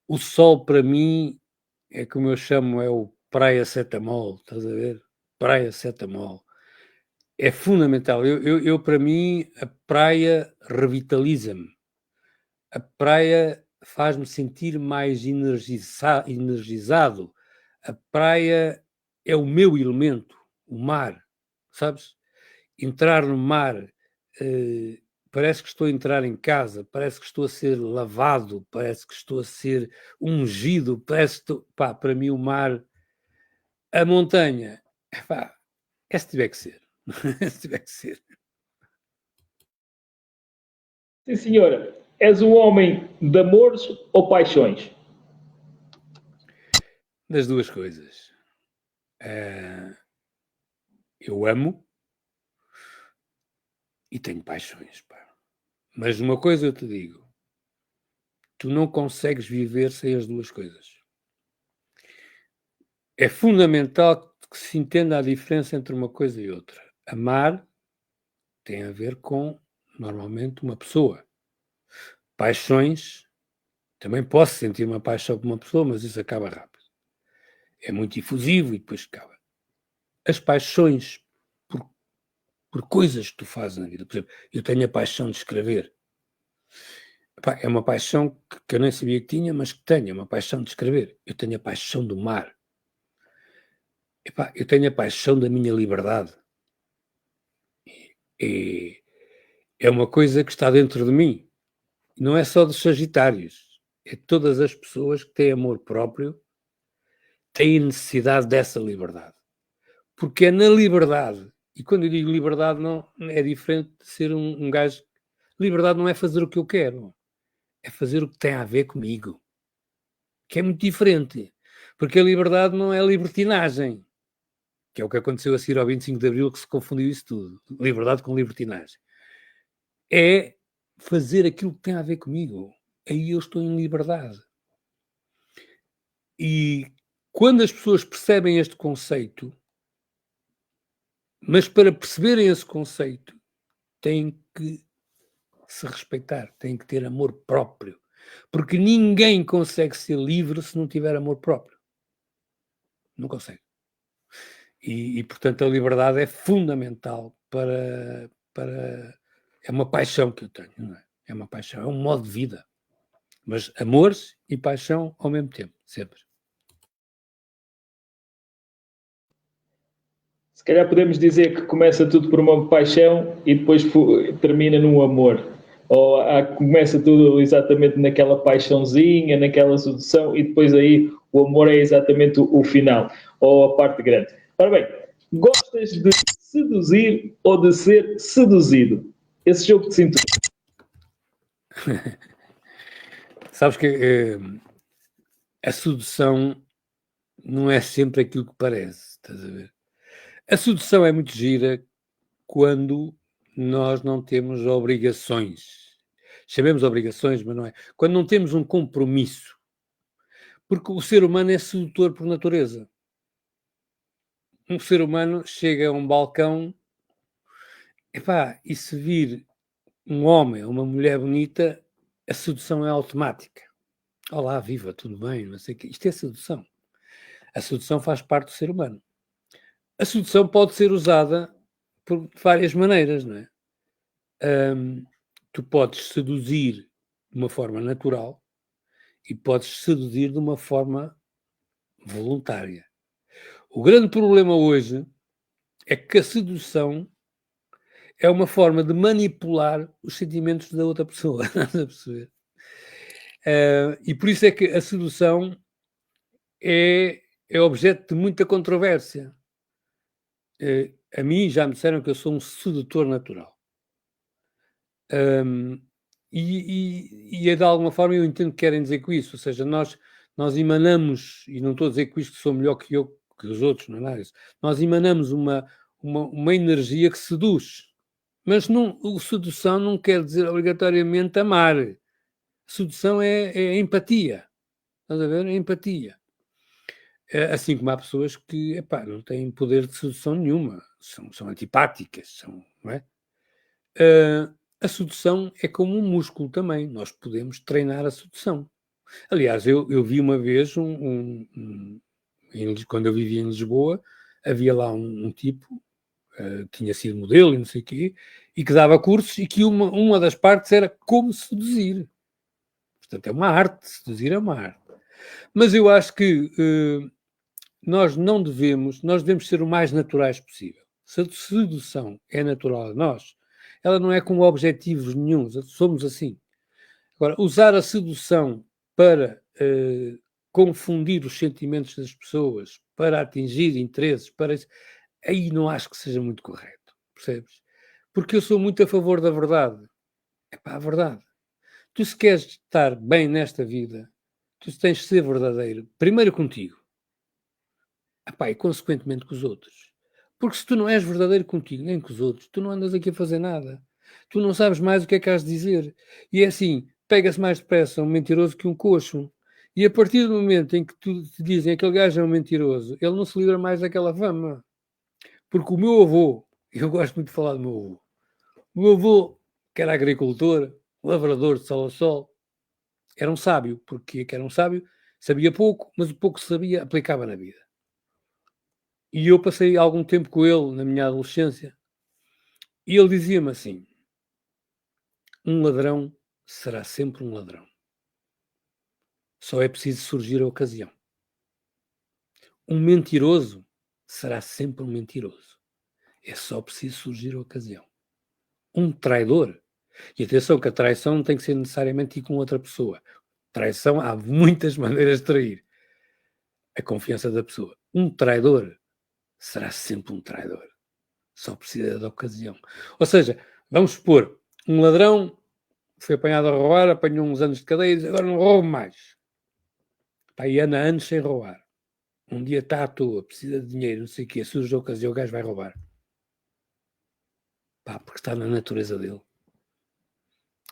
O sol, para mim, é como eu chamo, é o praia setamol. Estás a ver? Praia setamol. É fundamental. Eu, para mim, a praia revitaliza-me. A praia faz-me sentir mais energizado. A praia é o meu elemento, o mar, sabes? Entrar no mar, parece que estou a entrar em casa, parece que estou a ser lavado, parece que estou a ser ungido, parece que estou... Pá, para mim o mar, a montanha, pá, é se tiver que ser. Se tiver que ser. Sim, senhora. És um homem de amores ou paixões? Das duas coisas. Eu amo e tenho paixões, pá. Mas uma coisa eu te digo, tu não consegues viver sem as duas coisas. É fundamental que se entenda a diferença entre uma coisa e outra. Amar tem a ver com, normalmente, uma pessoa. Paixões, também posso sentir uma paixão por uma pessoa, mas isso acaba rápido. É muito efusivo e depois acaba. As paixões por coisas que tu fazes na vida. Por exemplo, eu tenho a paixão de escrever. Epá, é uma paixão que eu nem sabia que tinha, mas que tenho. É uma paixão de escrever. Eu tenho a paixão do mar. Epá, eu tenho a paixão da minha liberdade. É uma coisa que está dentro de mim. Não é só dos Sagitários. É todas as pessoas que têm amor próprio têm necessidade dessa liberdade. Porque é na liberdade. E quando eu digo liberdade, não é diferente de ser um gajo. Liberdade não é fazer o que eu quero. É fazer o que tem a ver comigo. Que é muito diferente. Porque a liberdade não é libertinagem. Que é o que aconteceu a seguir ao 25 de Abril, que se confundiu isso tudo. Liberdade com libertinagem. É fazer aquilo que tem a ver comigo. Aí eu estou em liberdade. E quando as pessoas percebem este conceito, mas para perceberem esse conceito, têm que se respeitar, têm que ter amor próprio. Porque ninguém consegue ser livre se não tiver amor próprio. Não consegue. E portanto, a liberdade é fundamental para... É uma paixão que eu tenho, não é? É uma paixão, é um modo de vida. Mas amores e paixão ao mesmo tempo, sempre. Se calhar podemos dizer que começa tudo por uma paixão e depois termina num amor. Ou começa tudo exatamente naquela paixãozinha, naquela sedução, e depois aí o amor é exatamente o final, ou a parte grande. Ora bem, gostas de seduzir ou de ser seduzido? Esse jogo de cintura. Sabes que a sedução não é sempre aquilo que parece, estás a ver? A sedução é muito gira quando nós não temos obrigações. Chamemos obrigações, mas não é. Quando não temos um compromisso. Porque o ser humano é sedutor por natureza. Um ser humano chega a um balcão, epá, e se vir um homem ou uma mulher bonita, a sedução é automática. Olá, viva, tudo bem? Não sei o quê. Isto é sedução. A sedução faz parte do ser humano. A sedução pode ser usada por várias maneiras, não é? Tu podes seduzir de uma forma natural e podes seduzir de uma forma voluntária. O grande problema hoje é que a sedução é uma forma de manipular os sentimentos da outra pessoa. Estás a perceber? E por isso é que a sedução é objeto de muita controvérsia. A mim já me disseram que eu sou um sedutor natural. E de alguma forma eu entendo que querem dizer com isso, ou seja, nós emanamos, e não estou a dizer com isto que sou melhor que eu, que os outros, não é nada disso, nós emanamos uma energia que seduz, mas sedução não quer dizer obrigatoriamente amar. Sedução é empatia, estás a ver? É empatia. Assim como há pessoas que, não têm poder de sedução nenhuma, são antipáticas, não é? A sedução é como um músculo também, nós podemos treinar a sedução. Aliás, eu vi uma vez, quando eu vivia em Lisboa, havia lá um tipo, tinha sido modelo e não sei o quê, e que dava cursos e que uma das partes era como seduzir. Portanto, é uma arte, seduzir é uma arte. Mas eu acho que nós devemos ser o mais naturais possível. Se a sedução é natural a nós, ela não é com objetivos nenhum, somos assim. Agora, usar a sedução para confundir os sentimentos das pessoas, para atingir interesses, aí não acho que seja muito correto, percebes? Porque eu sou muito a favor da verdade. A verdade. Tu, se queres estar bem nesta vida, tu tens de ser verdadeiro, primeiro contigo. E consequentemente com os outros. Porque se tu não és verdadeiro contigo, nem com os outros, tu não andas aqui a fazer nada. Tu não sabes mais o que é que has de dizer. E é assim, pega-se mais depressa um mentiroso que um coxo. E a partir do momento em que te dizem aquele gajo é um mentiroso, ele não se livra mais daquela fama. Porque o meu avô, eu gosto muito de falar do meu avô, o meu avô, que era agricultor, lavrador de sol a sol, era um sábio. Porque que era um sábio? Sabia pouco, mas o pouco que sabia aplicava na vida. E eu passei algum tempo com ele na minha adolescência. E ele dizia-me assim: um ladrão será sempre um ladrão. Só é preciso surgir a ocasião. Um mentiroso será sempre um mentiroso. É só preciso surgir a ocasião. Um traidor, e atenção que a traição não tem que ser necessariamente ir com outra pessoa. Traição, há muitas maneiras de trair a confiança da pessoa. Um traidor será sempre um traidor. Só precisa da ocasião. Ou seja, vamos supor, um ladrão foi apanhado a roubar, apanhou uns anos de cadeia e diz, agora não roubo mais. E anda anos sem roubar. Um dia está à toa, precisa de dinheiro, não sei o quê, surge a ocasião, o gajo vai roubar. Porque está na natureza dele.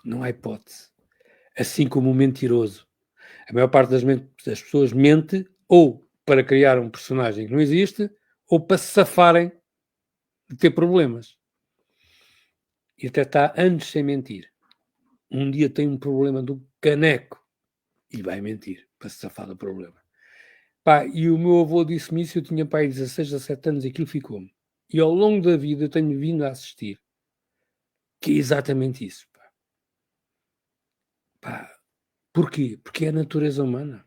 Não há hipótese. Assim como o mentiroso. A maior parte das pessoas mente ou para criar um personagem que não existe ou para se safarem de ter problemas. E até está anos sem mentir. Um dia tem um problema do caneco e vai mentir para se safar do problema. E o meu avô disse-me isso, eu tinha 16, 17 anos e aquilo ficou-me. E ao longo da vida eu tenho vindo a assistir que é exatamente isso. Porquê? Porque é a natureza humana.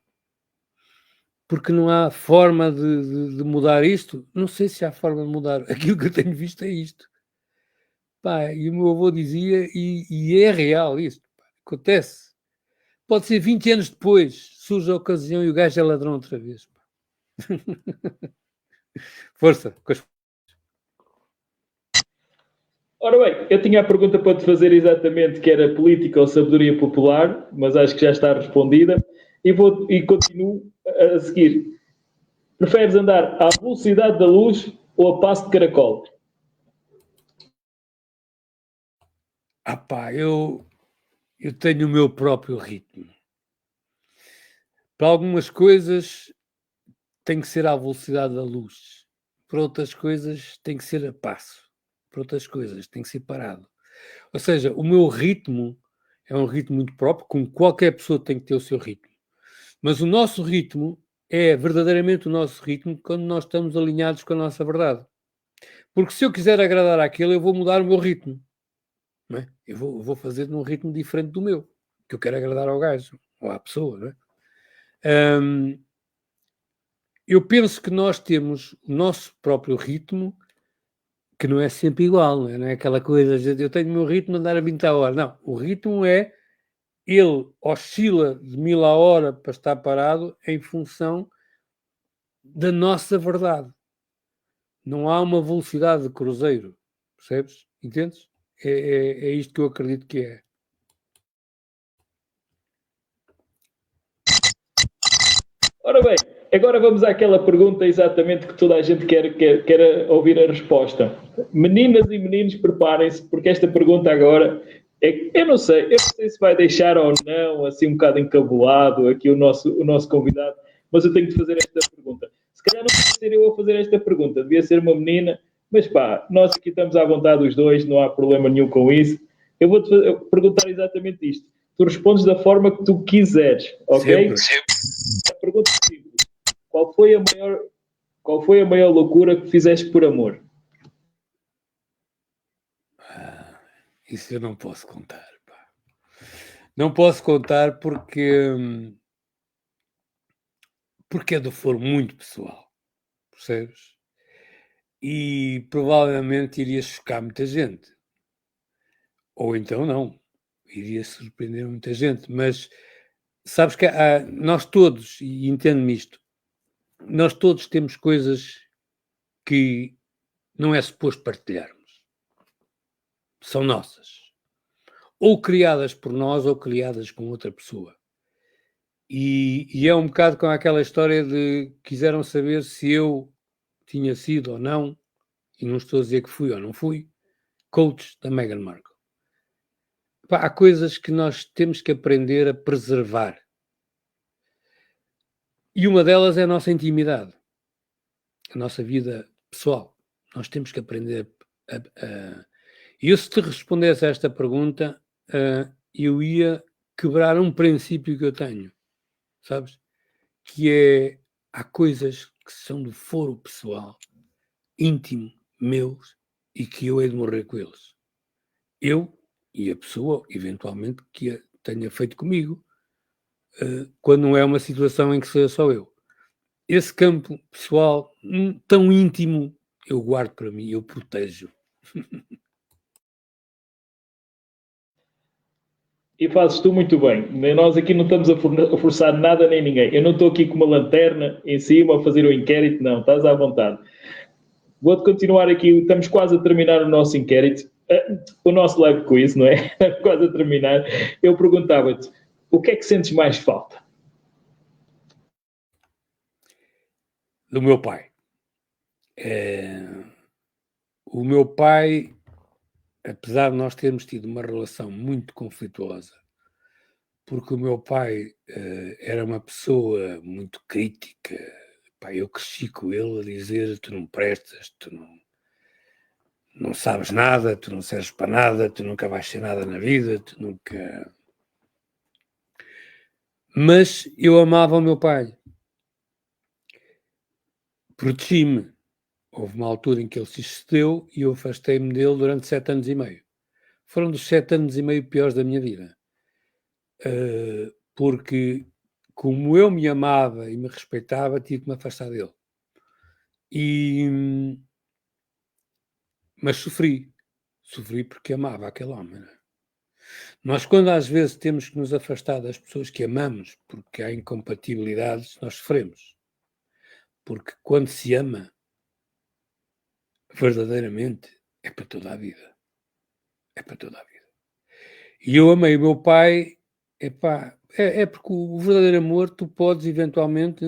Porque não há forma de mudar isto. Não sei se há forma de mudar. Aquilo que eu tenho visto é isto. E o meu avô dizia, e é real isto. Acontece. Pode ser 20 anos depois, surge a ocasião e o gajo é ladrão outra vez. Força. Ora bem, eu tinha a pergunta para te fazer exatamente, que era política ou sabedoria popular, mas acho que já está respondida. E continuo a seguir. Preferes andar à velocidade da luz ou a passo de caracol? Eu tenho o meu próprio ritmo. Para algumas coisas tem que ser à velocidade da luz. Para outras coisas tem que ser a passo. Para outras coisas tem que ser parado. Ou seja, o meu ritmo é um ritmo muito próprio, como qualquer pessoa tem que ter o seu ritmo. Mas o nosso ritmo é verdadeiramente o nosso ritmo quando nós estamos alinhados com a nossa verdade. Porque se eu quiser agradar àquele, eu vou mudar o meu ritmo. Não é? Eu vou fazer num ritmo diferente do meu, que eu quero agradar ao gajo, ou à pessoa. Não é? Eu penso que nós temos o nosso próprio ritmo que não é sempre igual, não é? Não é aquela coisa de eu tenho o meu ritmo de andar a 20 a hora. Não, o ritmo é, ele oscila de 1000 a hora para estar parado em função da nossa verdade. Não há uma velocidade de cruzeiro, percebes? Entendes? É isto que eu acredito que é. Ora bem, agora vamos àquela pergunta exatamente que toda a gente quer ouvir a resposta. Meninas e meninos, preparem-se, porque esta pergunta agora eu não sei se vai deixar ou não, assim um bocado encabulado aqui o nosso convidado, mas eu tenho de fazer esta pergunta. Se calhar não devia ser eu a fazer esta pergunta, devia ser uma menina, mas pá, nós aqui estamos à vontade os dois, não há problema nenhum com isso. Eu vou-te perguntar exatamente isto. Tu respondes da forma que tu quiseres, ok? Sempre. A pergunta é simples. Qual foi a maior loucura que fizeste por amor? Isso eu não posso contar. Pá. Não posso contar porque é do foro muito pessoal, percebes? E provavelmente iria chocar muita gente. Ou então não. Iria surpreender muita gente. Mas sabes que nós todos, e entendo-me isto, nós todos temos coisas que não é suposto partilharmos. São nossas. Ou criadas por nós ou criadas com outra pessoa. E é um bocado com aquela história de quiseram saber se eu tinha sido ou não, e não estou a dizer que fui ou não fui, coach da Meghan Markle. Pá, há coisas que nós temos que aprender a preservar. E uma delas é a nossa intimidade, a nossa vida pessoal. Nós temos que aprender E eu, se te respondesse a esta pergunta, eu ia quebrar um princípio que eu tenho, sabes? Que é, há coisas que são do foro pessoal, íntimo, meus, e que eu hei de morrer com eles. Eu e a pessoa, eventualmente, que a tenha feito comigo, quando não é uma situação em que sou só eu. Esse campo pessoal, tão íntimo, eu guardo para mim, eu protejo. E fazes tu muito bem. Nós aqui não estamos a forçar nada nem ninguém. Eu não estou aqui com uma lanterna em cima a fazer o inquérito, não. Estás à vontade. Vou-te continuar aqui. Estamos quase a terminar o nosso inquérito. O nosso live quiz, não é? Quase a terminar. Eu perguntava-te, o que é que sentes mais falta? Do meu pai. O meu pai, apesar de nós termos tido uma relação muito conflituosa, porque o meu pai era uma pessoa muito crítica. Pá, eu cresci com ele a dizer: tu não prestas, tu não sabes nada, tu não serves para nada, tu nunca vais ser nada na vida, tu nunca... Mas eu amava o meu pai. Protegi-me. Houve uma altura em que ele se excedeu e eu afastei-me dele durante 7 anos e meio. Foram dos 7 anos e meio piores da minha vida. Porque, como eu me amava e me respeitava, tive que me afastar dele. Mas sofri. Sofri porque amava aquele homem. Não é? Nós, quando às vezes temos que nos afastar das pessoas que amamos porque há incompatibilidades, nós sofremos. Porque quando se ama, verdadeiramente, é para toda a vida. É para toda a vida. E eu amei o meu pai, é porque o verdadeiro amor tu podes eventualmente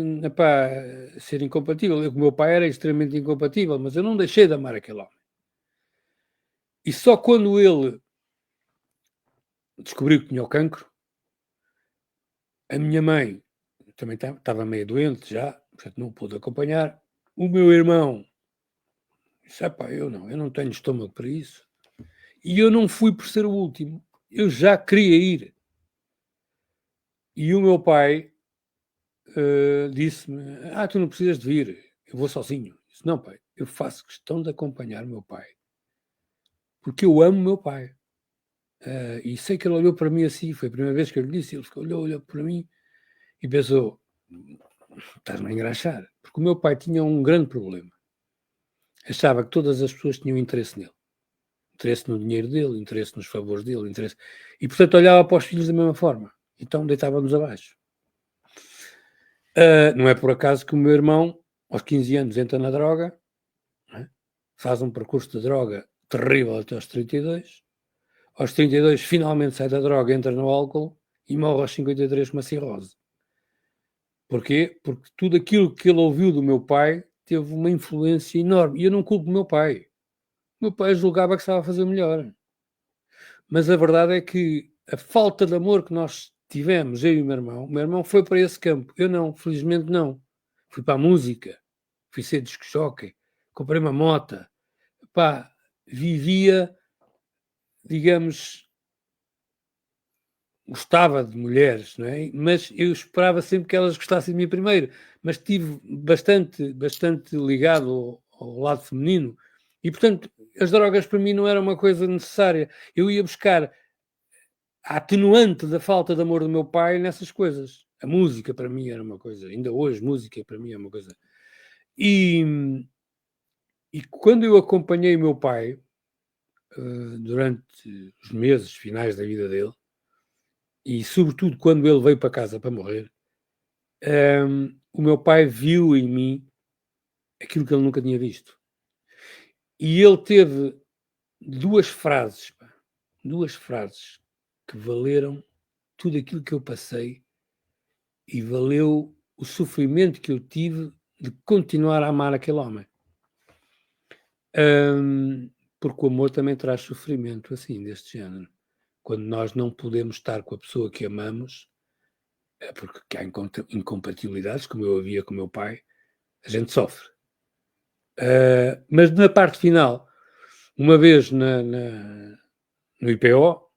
ser incompatível. O meu pai era extremamente incompatível, mas eu não deixei de amar aquele homem. E só quando ele descobriu que tinha o cancro, a minha mãe também estava meio doente já, portanto não pude acompanhar. O meu irmão disse: eu não tenho estômago para isso. E eu não fui por ser o último. Eu já queria ir. E o meu pai disse-me: tu não precisas de vir, eu vou sozinho. Eu disse: não, pai, eu faço questão de acompanhar o meu pai. Porque eu amo o meu pai. E sei que ele olhou para mim assim, foi a primeira vez que eu lhe disse, ele olhou para mim e pensou: estás-me a engraxar. Porque o meu pai tinha um grande problema. achava que todas as pessoas tinham interesse nele. Interesse no dinheiro dele, interesse nos favores dele, interesse... E, portanto, olhava para os filhos da mesma forma. Então, deitava-nos abaixo. Não é por acaso que o meu irmão, aos 15 anos, entra na droga, faz um percurso de droga terrível até aos 32. Aos 32, finalmente sai da droga, entra no álcool e morre aos 53 com uma cirrose. Porquê? Porque tudo aquilo que ele ouviu do meu pai teve uma influência enorme. E eu não culpo o meu pai. O meu pai julgava que estava a fazer melhor. Mas a verdade é que a falta de amor que nós tivemos, eu e o meu irmão foi para esse campo. Eu não, felizmente não. Fui para a música, fui ser disc-jockey, comprei uma moto, pá, vivia, digamos, gostava de mulheres, não é? Mas eu esperava sempre que elas gostassem de mim primeiro. Mas estive bastante ligado ao lado feminino. E, portanto, as drogas para mim não era uma coisa necessária. Eu ia buscar a atenuante da falta de amor do meu pai nessas coisas. A música para mim era uma coisa, ainda hoje música para mim é uma coisa. E quando eu acompanhei o meu pai durante os meses finais da vida dele, e sobretudo quando ele veio para casa para morrer, o meu pai viu em mim aquilo que ele nunca tinha visto. E ele teve duas frases que valeram tudo aquilo que eu passei e valeu o sofrimento que eu tive de continuar a amar aquele homem. Porque o amor também traz sofrimento, assim, deste género. Quando nós não podemos estar com a pessoa que amamos, é porque há incompatibilidades, como eu havia com o meu pai, a gente sofre. Mas na parte final, uma vez no IPO,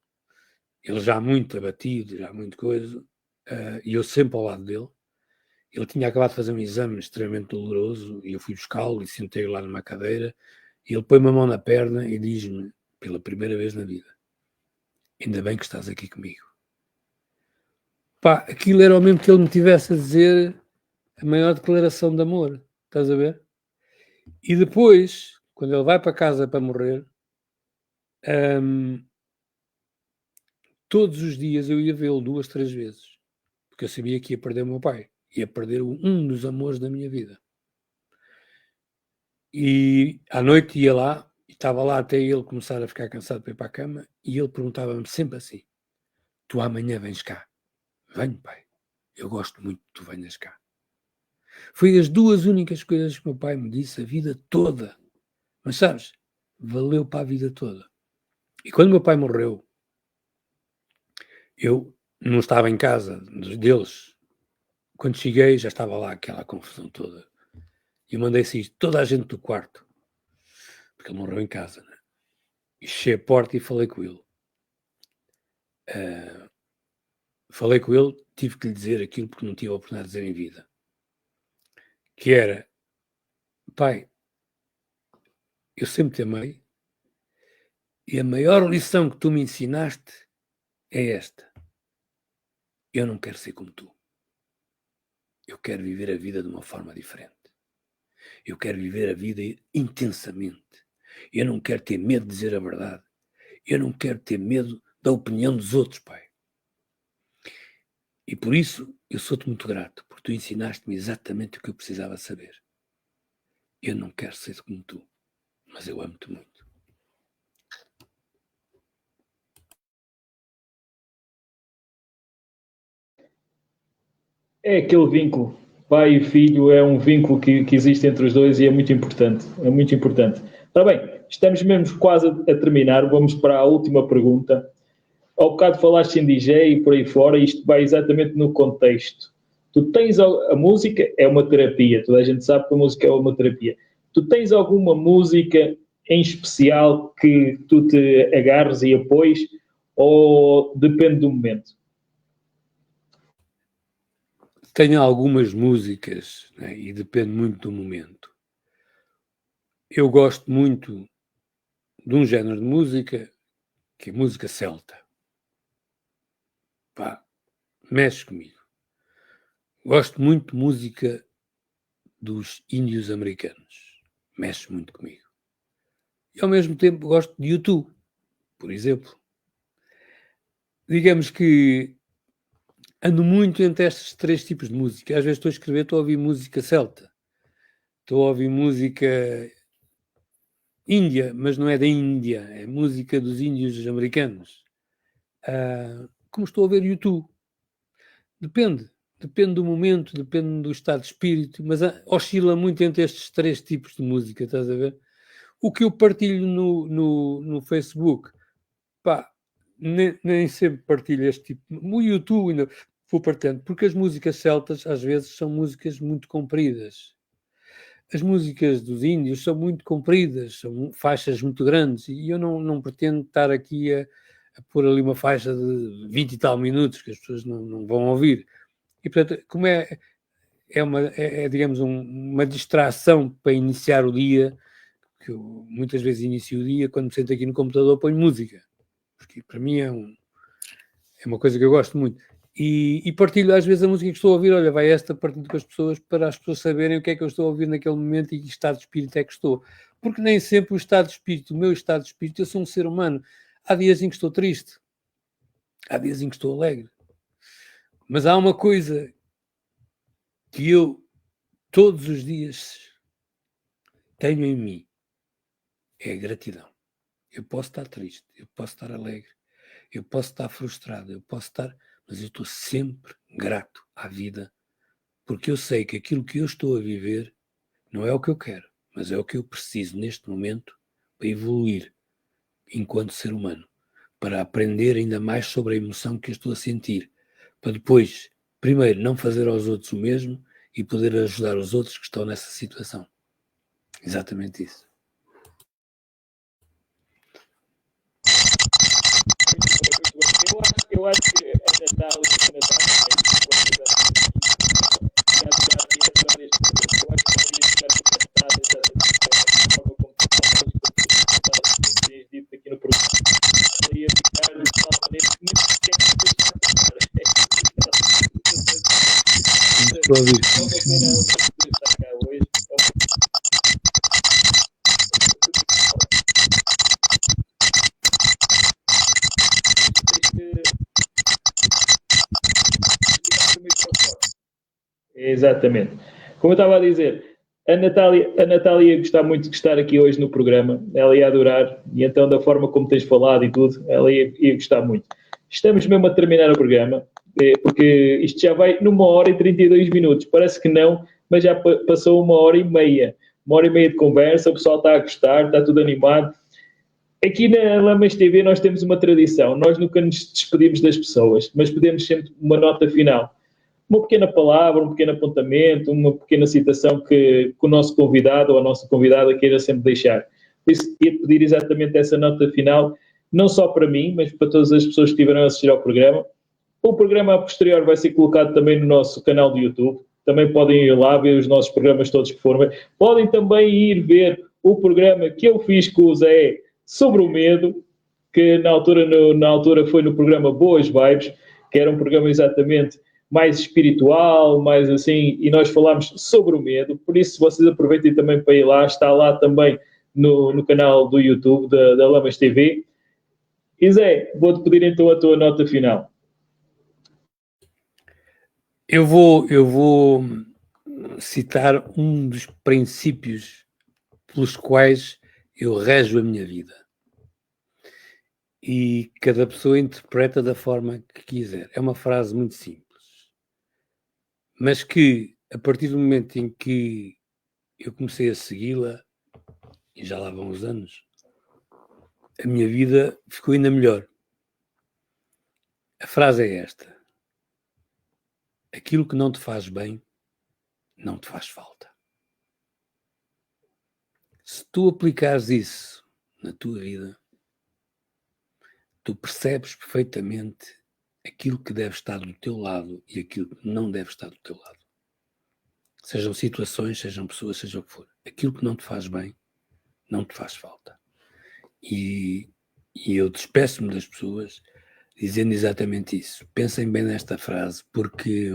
ele já muito abatido, já muito coisa, e eu sempre ao lado dele. Ele tinha acabado de fazer um exame extremamente doloroso e eu fui buscá-lo e sentei lá numa cadeira e ele põe-me a mão na perna e diz-me, pela primeira vez na vida, ainda bem que estás aqui comigo. Pá, aquilo era o mesmo que ele me tivesse a dizer a maior declaração de amor, estás a ver? E depois, quando ele vai para casa para morrer, todos os dias eu ia vê-lo 2, 3 vezes, porque eu sabia que ia perder o meu pai, ia perder um dos amores da minha vida. E à noite ia lá, e estava lá até ele começar a ficar cansado para ir para a cama, e ele perguntava-me sempre assim, tu amanhã vens cá? Venho, pai. Eu gosto muito que tu venhas cá. Foi as 2 únicas coisas que o meu pai me disse a vida toda. Mas sabes, valeu para a vida toda. E quando meu pai morreu, eu não estava em casa deles. Quando cheguei, já estava lá aquela confusão toda. E eu mandei sair toda a gente do quarto. Porque ele morreu em casa, né? E fechei a porta e falei com ele. Tive que lhe dizer aquilo porque não tive a oportunidade de dizer em vida. Que era, pai, eu sempre te amei e a maior lição que tu me ensinaste é esta. Eu não quero ser como tu. Eu quero viver a vida de uma forma diferente. Eu quero viver a vida intensamente. Eu não quero ter medo de dizer a verdade. Eu não quero ter medo da opinião dos outros, pai. E por isso eu sou-te muito grato, porque tu ensinaste-me exatamente o que eu precisava saber. Eu não quero ser como tu, mas eu amo-te muito. É aquele vínculo. Pai e filho é um vínculo que existe entre os dois e é muito importante. É muito importante. Está bem, estamos mesmo quase a terminar. Vamos para a última pergunta. Ao bocado falaste em DJ e por aí fora, isto vai exatamente no contexto. Tu tens a música, é uma terapia, toda a gente sabe que a música é uma terapia. Tu tens alguma música em especial que tu te agarres e apoies ou depende do momento? Tenho algumas músicas, né, e depende muito do momento. Eu gosto muito de um género de música que é música celta. Pá, mexe comigo. Gosto muito de música dos índios americanos. mexe muito comigo. E ao mesmo tempo gosto de YouTube, por exemplo. Digamos que ando muito entre estes 3 tipos de música. Às vezes estou a escrever, estou a ouvir música celta. Estou a ouvir música índia, mas não é da Índia, é música dos índios americanos. Como estou a ver YouTube. Depende do momento, depende do estado de espírito, mas oscila muito entre estes 3 tipos de música, estás a ver? O que eu partilho no Facebook, pá, nem sempre partilho este tipo. O YouTube ainda vou partilhando, porque as músicas celtas às vezes são músicas muito compridas. As músicas dos índios são muito compridas, são faixas muito grandes, e eu não pretendo estar aqui a pôr ali uma faixa de 20 e tal minutos que as pessoas não vão ouvir. E, portanto, como digamos, uma distração para iniciar o dia, que eu muitas vezes inicio o dia, quando me sento aqui no computador, ponho música. Porque para mim é uma coisa que eu gosto muito. E partilho às vezes a música que estou a ouvir. Olha, vai esta partilho com as pessoas para as pessoas saberem o que é que eu estou a ouvir naquele momento e que estado de espírito é que estou. Porque nem sempre o estado de espírito, o meu estado de espírito, eu sou um ser humano. Há dias em que estou triste. Há dias em que estou alegre. Mas há uma coisa que eu todos os dias tenho em mim. É a gratidão. Eu posso estar triste, eu posso estar alegre, eu posso estar frustrado, mas eu estou sempre grato à vida, porque eu sei que aquilo que eu estou a viver não é o que eu quero, mas é o que eu preciso neste momento para evoluir enquanto ser humano, para aprender ainda mais sobre a emoção que eu estou a sentir, para depois, primeiro, não fazer aos outros o mesmo e poder ajudar os outros que estão nessa situação. Exatamente isso. Eu acho que a Natal dito aqui no programa, ia ficar totalmente Exatamente. Como eu estava a dizer, a Natália ia gostar muito de estar aqui hoje no programa, ela ia adorar, e então da forma como tens falado e tudo, ela ia gostar muito. Estamos mesmo a terminar o programa, porque isto já vai numa hora e 32 minutos, parece que não, mas já passou uma hora e meia de conversa, o pessoal está a gostar, está tudo animado. Aqui na Lamas TV nós temos uma tradição, nós nunca nos despedimos das pessoas, mas pedimos sempre uma nota final. Uma pequena palavra, um pequeno apontamento, uma pequena citação que o nosso convidado ou a nossa convidada queira sempre deixar. Por isso, ia pedir exatamente essa nota final, não só para mim, mas para todas as pessoas que estiveram a assistir ao programa. O programa a posterior vai ser colocado também no nosso canal do YouTube. Também podem ir lá ver os nossos programas todos que forem. Podem também ir ver o programa que eu fiz com o Zé sobre o medo, que na altura foi no programa Boas Vibes, que era um programa exatamente mais espiritual, mais assim, e nós falámos sobre o medo, por isso vocês aproveitem também para ir lá, está lá também no canal do YouTube da Lamas TV. E Zé, vou-te pedir então a tua nota final. Eu vou citar um dos princípios pelos quais eu rejo a minha vida. E cada pessoa interpreta da forma que quiser. É uma frase muito simples. Mas que, a partir do momento em que eu comecei a segui-la, e já lá vão uns anos, a minha vida ficou ainda melhor. A frase é esta: aquilo que não te faz bem, não te faz falta. Se tu aplicares isso na tua vida, tu percebes perfeitamente aquilo que deve estar do teu lado e aquilo que não deve estar do teu lado. Sejam situações, sejam pessoas, seja o que for. Aquilo que não te faz bem, não te faz falta. E eu despeço-me das pessoas dizendo exatamente isso. Pensem bem nesta frase, porque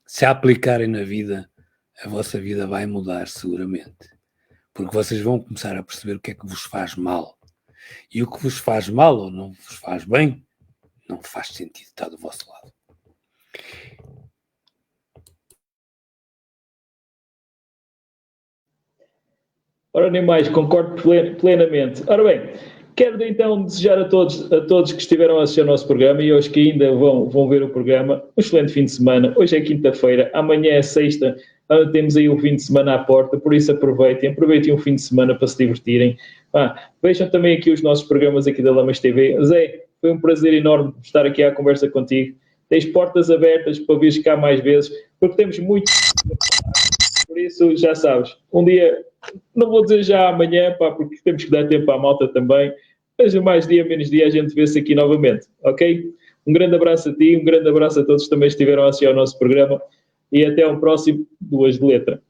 se a aplicarem na vida, a vossa vida vai mudar seguramente. Porque vocês vão começar a perceber o que é que vos faz mal. E o que vos faz mal ou não vos faz bem, não faz sentido estar do vosso lado. Ora, nem mais, concordo plenamente. Ora bem, quero então desejar a todos que estiveram a assistir ao nosso programa e aos que ainda vão ver o programa, um excelente fim de semana. Hoje é quinta-feira, amanhã é sexta, temos aí o fim de semana à porta, por isso aproveitem o fim de semana para se divertirem. Vejam também aqui os nossos programas aqui da Lamas TV. Zé, foi um prazer enorme estar aqui à conversa contigo. Tens portas abertas para vires cá mais vezes, porque temos muito. Por isso, já sabes, um dia, não vou dizer já amanhã, porque temos que dar tempo à malta também, mas mais dia, menos dia, a gente vê-se aqui novamente, ok? Um grande abraço a ti, um grande abraço a todos que também estiveram a assistir ao nosso programa e até ao próximo Duas de Letra.